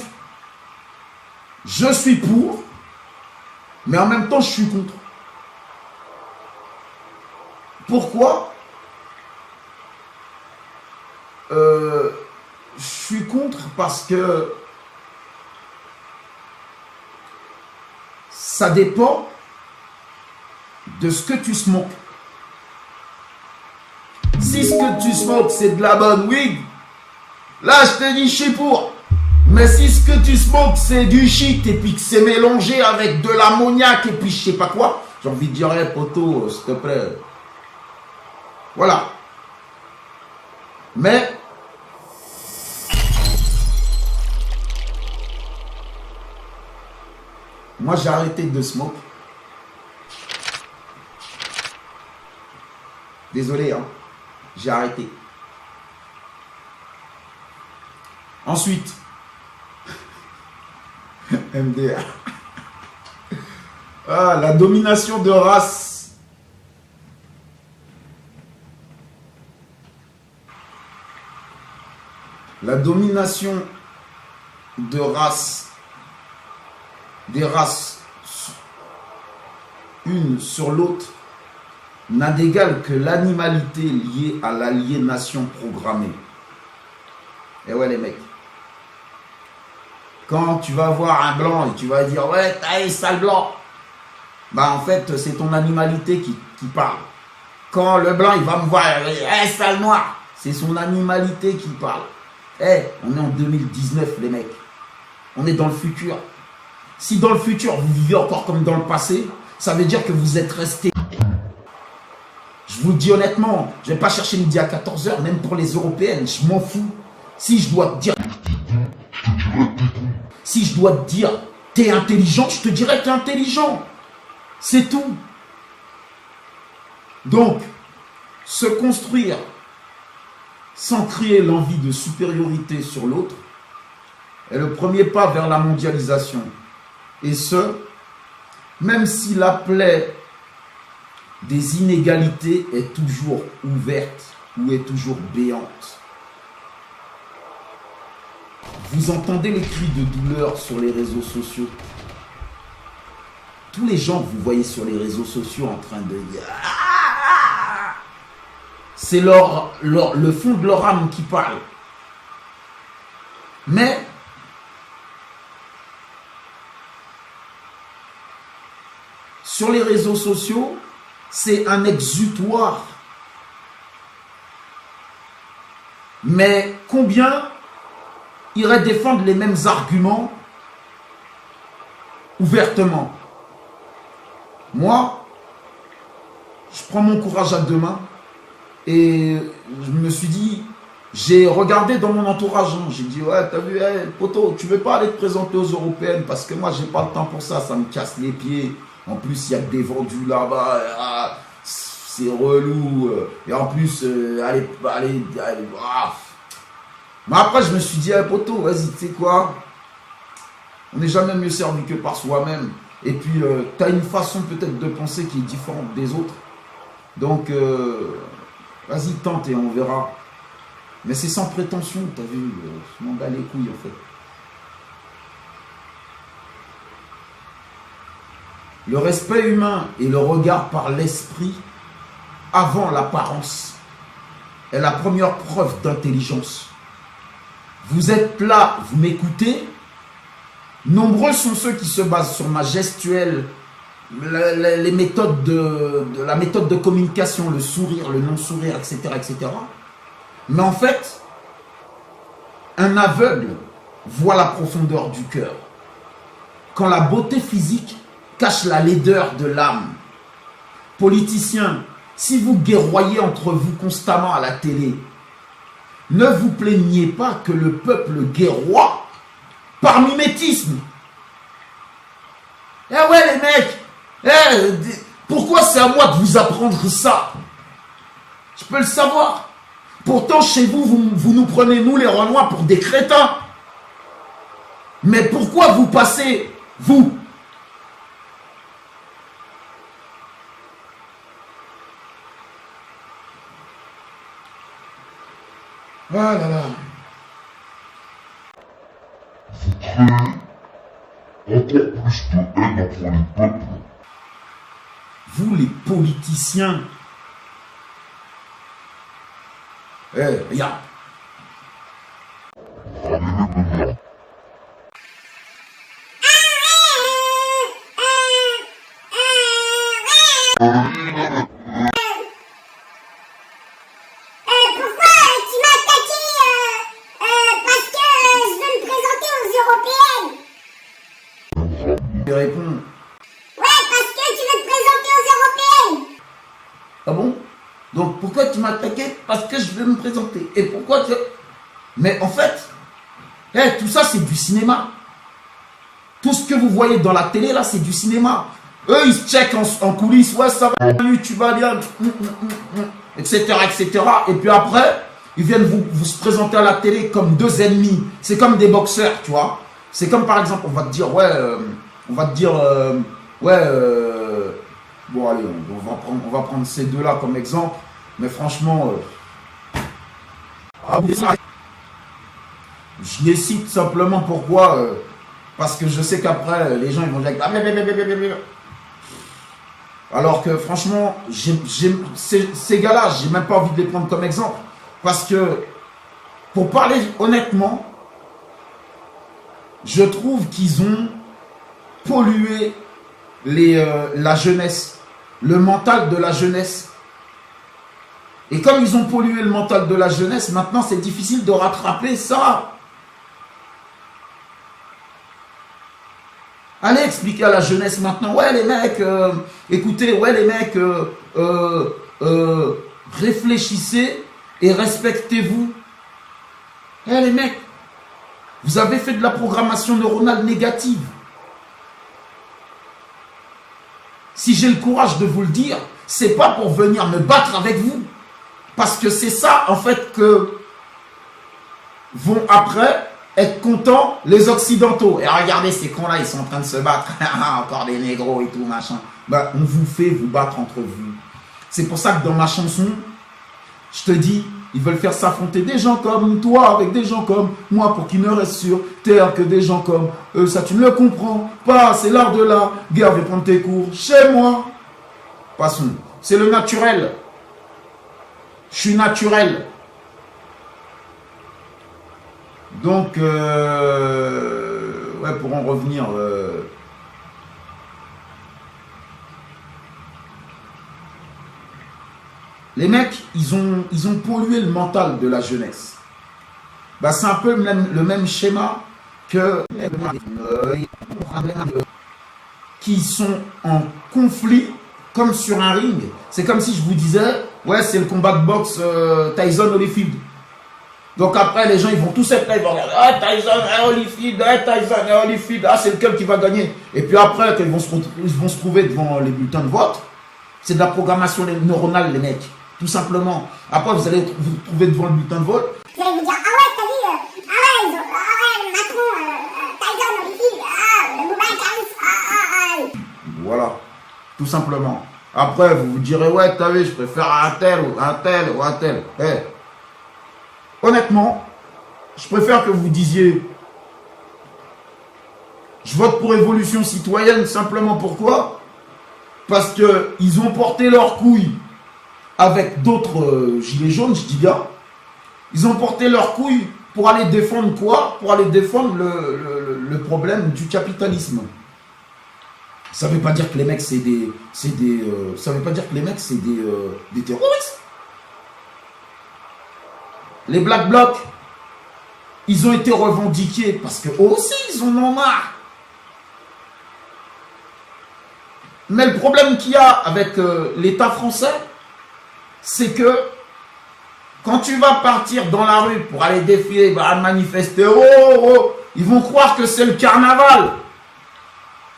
je suis pour, mais en même temps je suis contre. Pourquoi? Je suis contre parce que ça dépend de ce que tu smokes. Si ce que tu smokes c'est de la bonne weed, là je te dis je suis pour. Mais si ce que tu smokes c'est du shit et puis que c'est mélangé avec de l'ammoniac et puis je sais pas quoi, j'ai envie de dire hey, poteau s'il te plaît. Voilà. Mais moi j'ai arrêté de smoke. Désolé hein. J'ai arrêté. Ensuite, MDR. Ah, la domination de race. La domination de race. Des races une sur l'autre n'a d'égal que l'animalité liée à l'aliénation programmée. Et ouais les mecs, quand tu vas voir un blanc et tu vas dire ouais t'as sale blanc, bah en fait c'est ton animalité qui parle. Quand le blanc il va me voir hey, sale noir, c'est son animalité qui parle. Hey, on est en 2019 les mecs, on est dans le futur. Si dans le futur vous vivez encore comme dans le passé, ça veut dire que vous êtes resté. Je vous le dis honnêtement, je ne vais pas chercher midi à 14h, même pour les européennes, je m'en fous. Si je dois te dire, si je dois te dire, t'es intelligent, je te dirai que t'es intelligent. C'est tout. Donc, se construire sans créer l'envie de supériorité sur l'autre est le premier pas vers la mondialisation. Et ce, même si la plaie des inégalités est toujours ouverte ou est toujours béante. Vous entendez les cris de douleur sur les réseaux sociaux. Tous les gens que vous voyez sur les réseaux sociaux en train de dire c'est le fond de leur âme qui parle. Mais sur les réseaux sociaux, c'est un exutoire. Mais combien iraient défendre les mêmes arguments ouvertement? Moi, je prends mon courage à deux mains et je me suis dit, j'ai regardé dans mon entourage, hein, j'ai dit, ouais, t'as vu, hey, poto, tu veux pas aller te présenter aux européennes parce que moi, j'ai pas le temps pour ça, ça me casse les pieds. En plus, il y a des vendus là-bas. Ah, c'est relou. Et en plus, allez. Ah. Mais après, je me suis dit, hey, poto, vas-y, tu sais quoi? On n'est jamais mieux servi que par soi-même. Et puis, tu as une façon peut-être de penser qui est différente des autres. Donc, vas-y, tente et on verra. Mais c'est sans prétention, t'as vu, je m'en bats les couilles en fait. Le respect humain et le regard par l'esprit avant l'apparence est la première preuve d'intelligence. Vous êtes là, vous m'écoutez. Nombreux sont ceux qui se basent sur ma gestuelle, les méthodes la méthode de communication, le sourire, le non-sourire, etc., etc. Mais en fait, un aveugle voit la profondeur du cœur. Quand la beauté physique cache la laideur de l'âme. Politiciens, si vous guerroyez entre vous constamment à la télé, ne vous plaignez pas que le peuple guerroie par mimétisme. Eh ouais les mecs, pourquoi c'est à moi de vous apprendre ça? Je peux le savoir. Pourtant, chez vous, vous nous prenez, nous les Renois, pour des crétins. Mais pourquoi vous passez, vous? Ah là là. Vous créez encore plus de haine entre les peuples. Vous, les politiciens. Regarde. Il répond. Ouais, parce que tu veux te présenter aux européennes. Ah bon? Donc pourquoi tu m'as attaqué? Parce que je veux me présenter. Et pourquoi tu... Mais en fait, tout ça c'est du cinéma. Tout ce que vous voyez dans la télé là, c'est du cinéma. Eux ils se checkent en coulisses. Ouais, ça va, tu vas bien, etc., etc. Et puis après, ils viennent vous se présenter à la télé comme deux ennemis. C'est comme des boxeurs, tu vois. C'est comme par exemple, on va te dire, bon allez, on va prendre ces deux-là comme exemple, mais franchement, je les cite simplement pourquoi, parce que je sais qu'après, les gens ils vont dire, alors que franchement, ces gars-là, j'ai même pas envie de les prendre comme exemple, parce que, pour parler honnêtement, je trouve qu'ils ont pollué la jeunesse, le mental de la jeunesse. Et comme ils ont pollué le mental de la jeunesse, maintenant c'est difficile de rattraper ça. Allez expliquer à la jeunesse maintenant, ouais les mecs, écoutez, ouais les mecs, réfléchissez et respectez-vous. Les mecs, vous avez fait de la programmation neuronale négative. Si j'ai le courage de vous le dire, c'est pas pour venir me battre avec vous. Parce que c'est ça, en fait, que vont après être contents les Occidentaux. Et regardez, ces cons-là, ils sont en train de se battre. Encore des négros et tout, machin. Bah, on vous fait vous battre entre vous. C'est pour ça que dans ma chanson, je te dis, ils veulent faire s'affronter des gens comme toi avec des gens comme moi pour qu'ils ne restent sur terre que des gens comme eux. Ça, tu ne le comprends pas. C'est l'art de la guerre. Viens prendre tes cours chez moi. Passons. C'est le naturel. Je suis naturel. Donc, ouais, pour en revenir... les mecs, ils ont pollué le mental de la jeunesse. Bah, c'est un peu le même schéma que qui sont en conflit comme sur un ring. C'est comme si je vous disais, ouais, c'est le combat de boxe Tyson-Holyfield. Donc après, les gens, ils vont tous être là, ils vont regarder, ah, Tyson, Holyfield, Tyson, Holyfield, ah, c'est lequel qui va gagner. Et puis après, quand ils vont se trouver devant les bulletins de vote, c'est de la programmation neuronale, les mecs. Tout simplement. Après, vous allez vous trouver devant le bulletin de vote. Vous allez vous dire, ah ouais, t'as vu, Macron, Tyson, Holyfield, Moubarak, Tout simplement. Après, vous vous direz, ouais, t'as vu, je préfère un tel ou un tel ou un tel. Honnêtement, je préfère que vous disiez, je vote pour Évolution Citoyenne, simplement pourquoi? Parce qu'ils ont porté leurs couilles avec d'autres gilets jaunes, je dis bien. Ils ont porté leurs couilles pour aller défendre quoi? Pour aller défendre le problème du capitalisme. Ça veut pas dire que les mecs ça veut pas dire que les mecs c'est des terroristes. Les Black Blocs, ils ont été revendiqués parce que eux aussi ils en ont marre. Mais le problème qu'il y a avec l'État français, c'est que quand tu vas partir dans la rue pour aller défiler, manifester, ils vont croire que c'est le carnaval.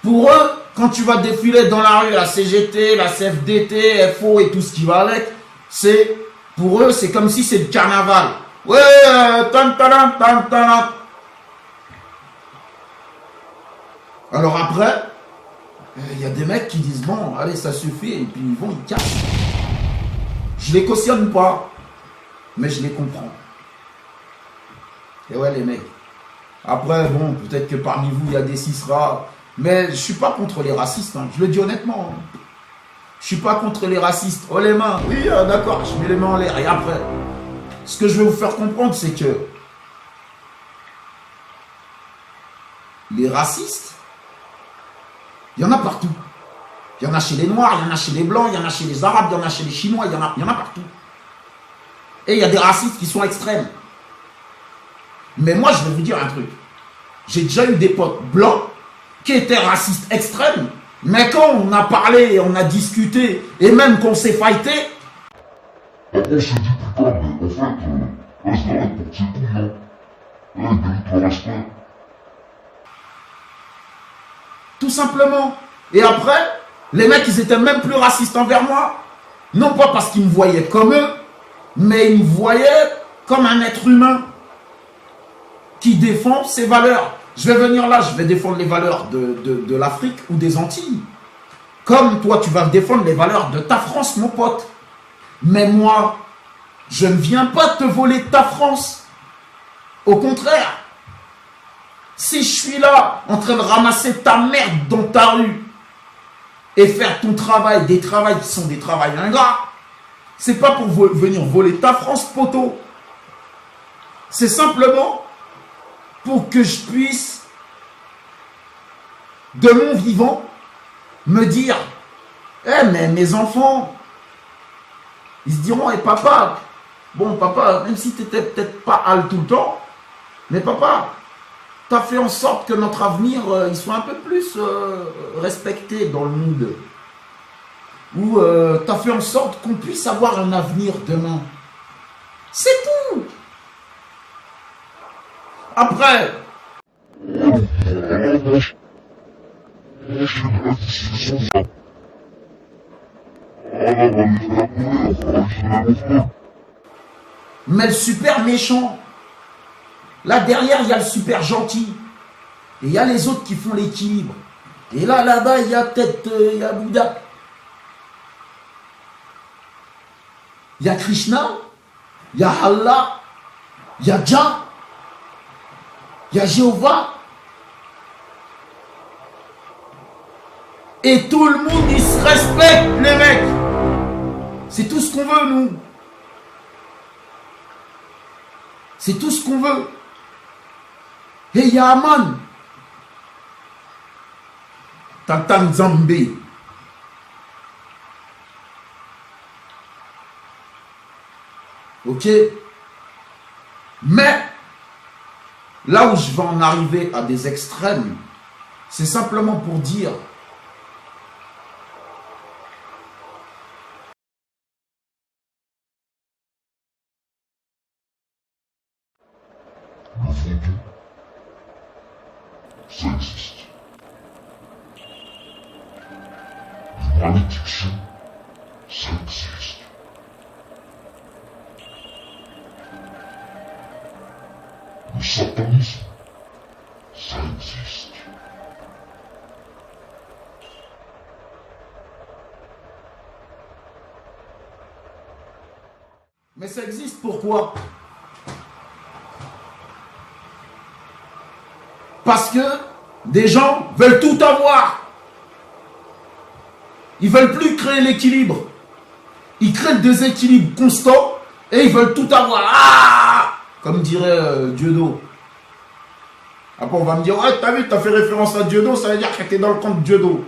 Pour eux, quand tu vas défiler dans la rue, la CGT, la CFDT, FO et tout ce qui va avec, pour eux, c'est comme si c'est le carnaval. Ouais, Alors après, il y a des mecs qui disent, bon, allez, ça suffit, et puis ils cassent. Je les cautionne pas, mais je les comprends. Et ouais, les mecs. Après, bon, peut-être que parmi vous, il y a des cisras, mais je suis pas contre les racistes, hein. Je le dis honnêtement. Je suis pas contre les racistes. Oh, les mains, oui, d'accord, je mets les mains en l'air. Et après, ce que je vais vous faire comprendre, c'est que les racistes, il y en a partout. Il y en a chez les Noirs, il y en a chez les Blancs, il y en a chez les Arabes, il y en a chez les Chinois, il y en a partout. Et il y a des racistes qui sont extrêmes. Mais moi, je vais vous dire un truc. J'ai déjà eu des potes blancs qui étaient racistes extrêmes, mais quand on a parlé, on a discuté, et même qu'on s'est fighté... Après, on s'est dit, putain, mais en fait, reste arrête pour tes couilles, hein. Il mérite le respect. Tout simplement. Et après, les mecs, ils étaient même plus racistes envers moi. Non pas parce qu'ils me voyaient comme eux, mais ils me voyaient comme un être humain qui défend ses valeurs. Je vais venir là, je vais défendre les valeurs de l'Afrique ou des Antilles. Comme toi, tu vas défendre les valeurs de ta France, mon pote. Mais moi, je ne viens pas te voler ta France. Au contraire. Si je suis là, en train de ramasser ta merde dans ta rue et faire ton travail, des travails qui sont des travails ingrats, c'est pas pour venir voler ta France, poteau. C'est simplement pour que je puisse, de mon vivant, me dire, mais mes enfants, ils se diront, papa, bon papa, même si tu n'étais peut-être pas hal tout le temps, mais papa, tu as fait en sorte que notre avenir, il soit un peu plus respecté dans le monde. Ou tu as fait en sorte qu'on puisse avoir un avenir demain. C'est tout. Après, mais le super méchant, là derrière il y a le super gentil, et il y a les autres qui font l'équilibre, et là-bas il y a peut-être il y a Bouddha, il y a Krishna, il y a Allah, il y a Jah, il y a Jéhovah, et tout le monde il se respecte, les mecs. C'est tout ce qu'on veut, nous. C'est tout ce qu'on veut. Et il y a Aman, Tantan Zambé. Ok? Mais là où je vais en arriver à des extrêmes, c'est simplement pour dire Le vaudou, ça existe. Les malédictions, ça existe. Le satanisme, ça existe. Mais ça existe, pourquoi? Parce que des gens veulent tout avoir. Ils veulent plus créer l'équilibre. Ils créent le déséquilibre constant et ils veulent tout avoir. Ah, comme dirait Dieudo. Après, on va me dire, ouais, t'as vu, t'as fait référence à Dieudo, ça veut dire que t'es dans le camp de Dieudo.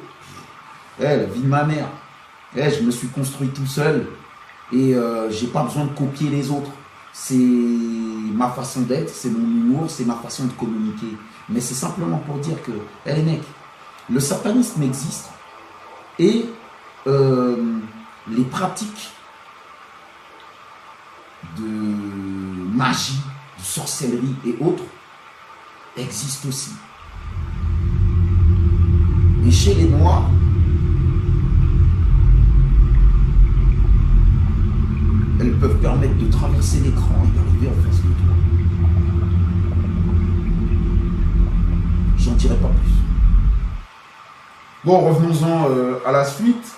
La vie de ma mère. Je me suis construit tout seul et j'ai pas besoin de copier les autres. C'est ma façon d'être, c'est mon humour, c'est ma façon de communiquer. Mais c'est simplement pour dire que, les mecs, le satanisme existe et les pratiques de magie, de sorcellerie et autres existent aussi. Et chez les Noirs, elles peuvent permettre de traverser l'écran et d'arriver en face de toi. J'en dirai pas plus. Bon, revenons-en à la suite.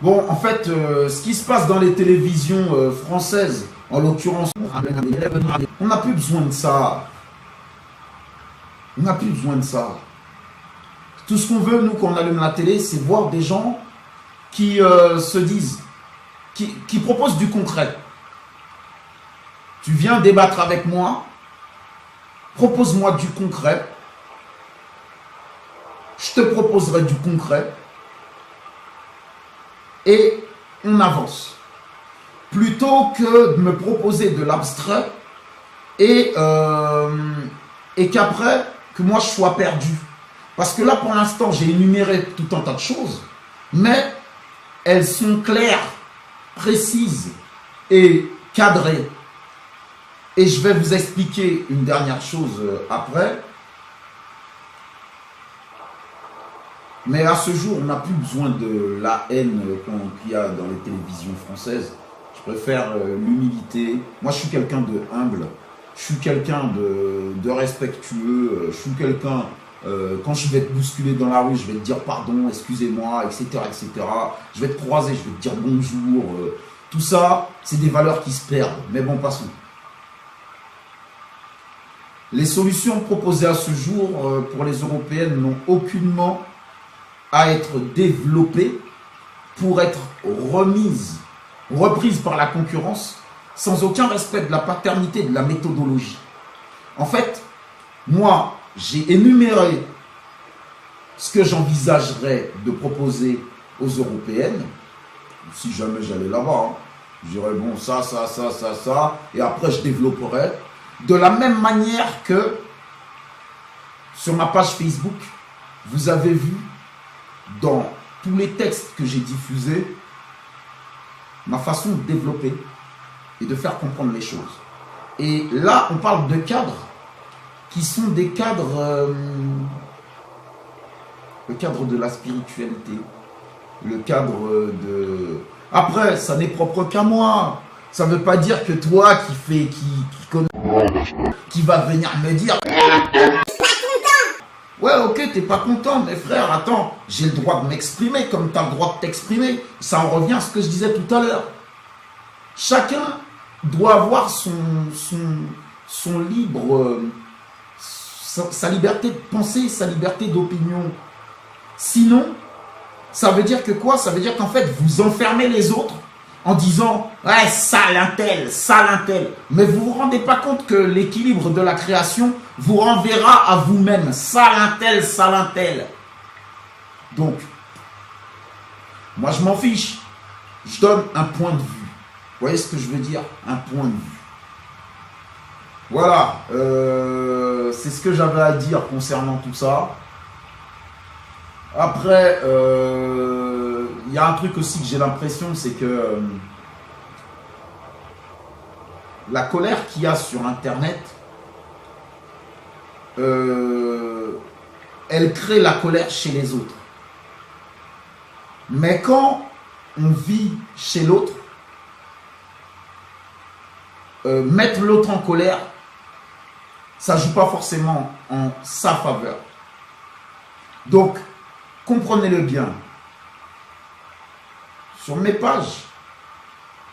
Bon, en fait, ce qui se passe dans les télévisions françaises, en l'occurrence, on n'a plus besoin de ça. On n'a plus besoin de ça. Tout ce qu'on veut, nous, quand on allume la télé, c'est voir des gens qui se disent, qui proposent du concret. Tu viens débattre avec moi, propose-moi du concret, je te proposerai du concret, et on avance. Plutôt que de me proposer de l'abstrait et qu'après, que moi je sois perdu. Parce que là, pour l'instant, j'ai énuméré tout un tas de choses, mais elles sont claires, précises et cadrées. Et je vais vous expliquer une dernière chose après. Mais à ce jour, on n'a plus besoin de la haine qu'il y a dans les télévisions françaises. Je préfère l'humilité. Moi, je suis quelqu'un de humble. Je suis quelqu'un de respectueux. Je suis quelqu'un, quand je vais te bousculer dans la rue, je vais te dire pardon, excusez-moi, etc., etc. Je vais te croiser, je vais te dire bonjour. Tout ça, c'est des valeurs qui se perdent. Mais bon, passons. Les solutions proposées à ce jour pour les Européennes n'ont aucunement à être développées pour être reprises par la concurrence sans aucun respect de la paternité de la méthodologie. En fait, moi, j'ai énuméré ce que j'envisagerais de proposer aux Européennes, si jamais j'allais là-bas. Je dirais, bon, ça, et après je développerai. De la même manière que sur ma page Facebook, vous avez vu dans tous les textes que j'ai diffusés ma façon de développer et de faire comprendre les choses. Et là, on parle de cadres qui sont des cadres, le cadre de la spiritualité, le cadre de... Après, ça n'est propre qu'à moi. Ça ne veut pas dire que toi qui connais, qui va venir me dire ouais, ok, t'es pas content, mais frère, attends, j'ai le droit de m'exprimer comme tu as le droit de t'exprimer. Ça en revient à ce que je disais tout à l'heure. Chacun doit avoir son libre, sa liberté de penser, sa liberté d'opinion. Sinon, ça veut dire que quoi? Ça veut dire qu'en fait, vous enfermez les autres en disant « Ouais, sale intel, sale intel ». Mais vous ne vous rendez pas compte que l'équilibre de la création vous renverra à vous-même. Sale intel, sale intel. Donc, moi je m'en fiche. Je donne un point de vue. Vous voyez ce que je veux dire? Un point de vue. Voilà. C'est ce que j'avais à dire concernant tout ça. Après, il y a un truc aussi que j'ai l'impression, c'est que la colère qu'il y a sur Internet, elle crée la colère chez les autres. Mais quand on vit chez l'autre, mettre l'autre en colère, ça ne joue pas forcément en sa faveur. Donc, comprenez-le bien. Sur mes pages,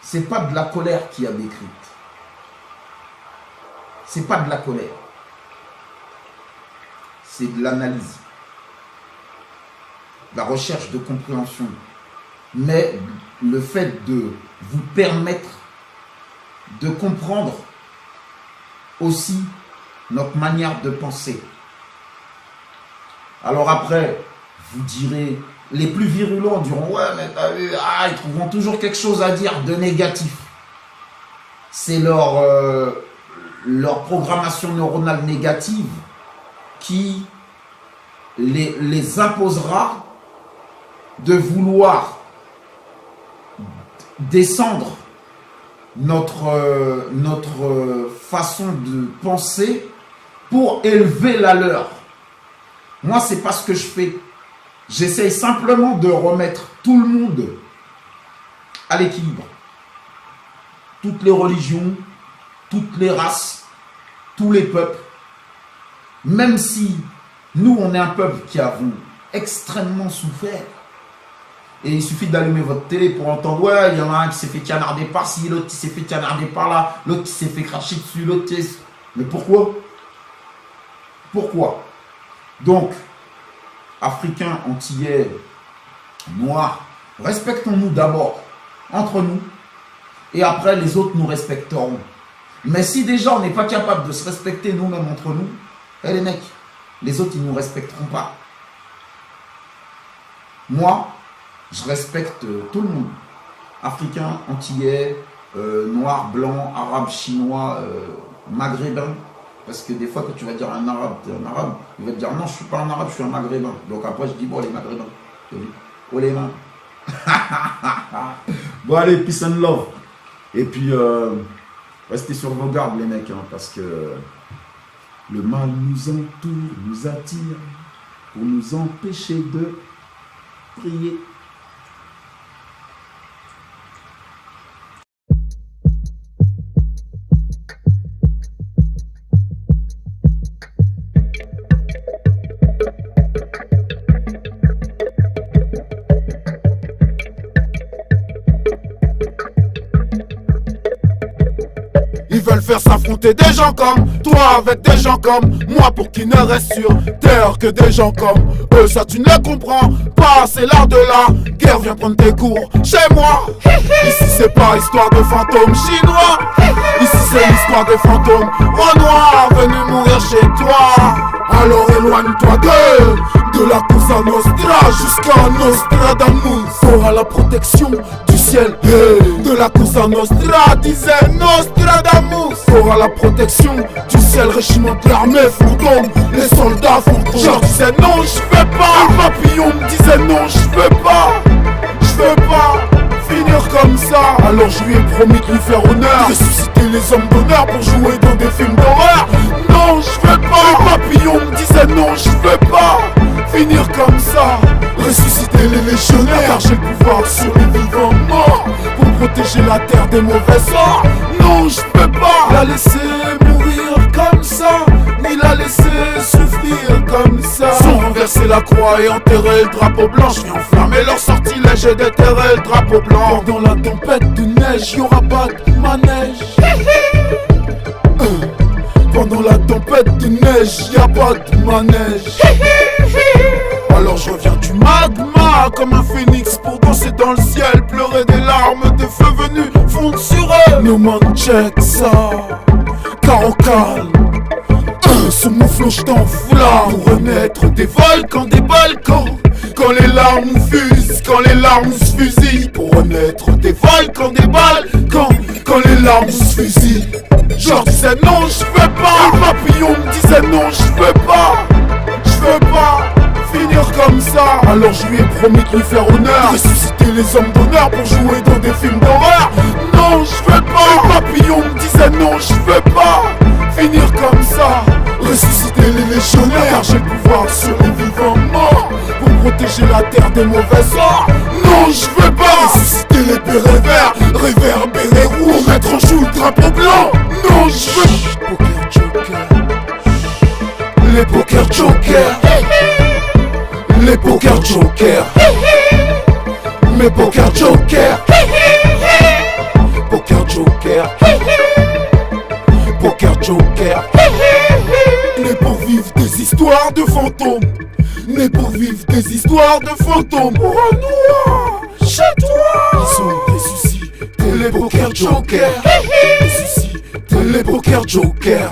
c'est pas de la colère qui a décrite. C'est pas de la colère. C'est de l'analyse. La recherche de compréhension. Mais le fait de vous permettre de comprendre aussi notre manière de penser. Alors après, vous direz, les plus virulents diront, ouais, mais t'as vu, ils trouveront toujours quelque chose à dire de négatif. C'est leur programmation neuronale négative qui les imposera de vouloir descendre notre façon de penser pour élever la leur. Moi, c'est pas ce que je fais. J'essaye simplement de remettre tout le monde à l'équilibre. Toutes les religions, toutes les races, tous les peuples. Même si nous, on est un peuple qui avons extrêmement souffert. Et il suffit d'allumer votre télé pour entendre, ouais, il y en a un qui s'est fait canarder par-ci, l'autre qui s'est fait canarder par-là, l'autre qui s'est fait cracher dessus, l'autre qui... Mais pourquoi? Pourquoi? Donc, Africains, Antillais, Noirs, respectons-nous d'abord entre nous et après les autres nous respecteront. Mais si déjà on n'est pas capable de se respecter nous-mêmes entre nous, les mecs, les autres ils ne nous respecteront pas. Moi, je respecte tout le monde. Africains, Antillais, Noirs, Blancs, Arabes, Chinois, Maghrébins. Parce que des fois, quand tu vas dire un arabe, t'es un arabe, il va te dire non, je ne suis pas un arabe, je suis un maghrébin. Donc après, je dis bon, les maghrébins. Oh les mains. Bon, allez, peace and love. Et puis, restez sur vos gardes, les mecs, hein, parce que le mal nous entoure, nous attire pour nous empêcher de prier. Ils veulent faire s'affronter des gens comme toi avec des gens comme moi pour qu'ils ne restent sur terre que des gens comme eux. Ça tu ne le comprends pas, c'est l'art de la guerre. Viens prendre tes cours chez moi. Ici c'est pas histoire de fantômes chinois. Ici c'est l'histoire des fantômes renois venus mourir chez toi. Alors éloigne-toi de la Cosa Nostra jusqu'à Nostradamus. T'auras la protection du ciel de la Cosa Nostra, disait Nostradamus. T'auras la protection du ciel, régiment de l'armée fantôme, les soldats fantômes. Je disais non, je veux pas. Le papillon me disait non, je veux pas. Je veux pas finir comme ça. Alors je lui ai promis de lui faire honneur, ressusciter les hommes d'honneur pour jouer dans des films d'horreur. Non, je veux pas. Le papillon me disait non, je veux pas finir comme ça, ressusciter les légionnaires, car j'ai le pouvoir sur les vivants morts pour protéger la terre des mauvais sorts. Non, je peux pas la laisser mourir comme ça, ni la laisser souffrir comme ça. Sans renverser la croix et enterrer le drapeau blanc, je viens enflammer leur sortilège et déterrer le drapeau blanc. Dans la tempête de neige, y'aura pas de manège. Pendant la tempête de neige, y'a pas de manège. Alors je reviens du magma comme un phénix pour danser dans le ciel, pleurer des larmes de feu venus fondre sur eux. No man check ça, car au calme, ce mouflon je t'enflamme pour renaître des volcans, des balcons. Quand les larmes fusent, quand les larmes se fusillent, pour renaître des volcans, des balcons. Quand les larmes se fusillent, je leur disais non, je veux pas. Le papillon me disait non, je veux pas. Je veux pas finir comme ça. Alors je lui ai promis de lui faire honneur, ressusciter les hommes d'honneur pour jouer dans des films d'horreur. Non, je veux pas. Le papillon me disait non, je veux pas finir comme ça, ressusciter les légionnaires, car j'ai le pouvoir sur les vivants morts pour protéger la terre des mauvais sorts. Non, je veux pas ressusciter les bérets verts, réverbérer rouges, mettre en joue le drapeau blanc. Non, je veux poker joker, les poker jokers, Les poker jokers. Mes poker jokers. Poker joker. Poker joker. Né pour vivre des histoires de fantômes. Né pour vivre des histoires de fantômes. Pour un noir, chez toi. Ils sont ressuscités. Les poker jokers. Ressuscités. Les poker jokers.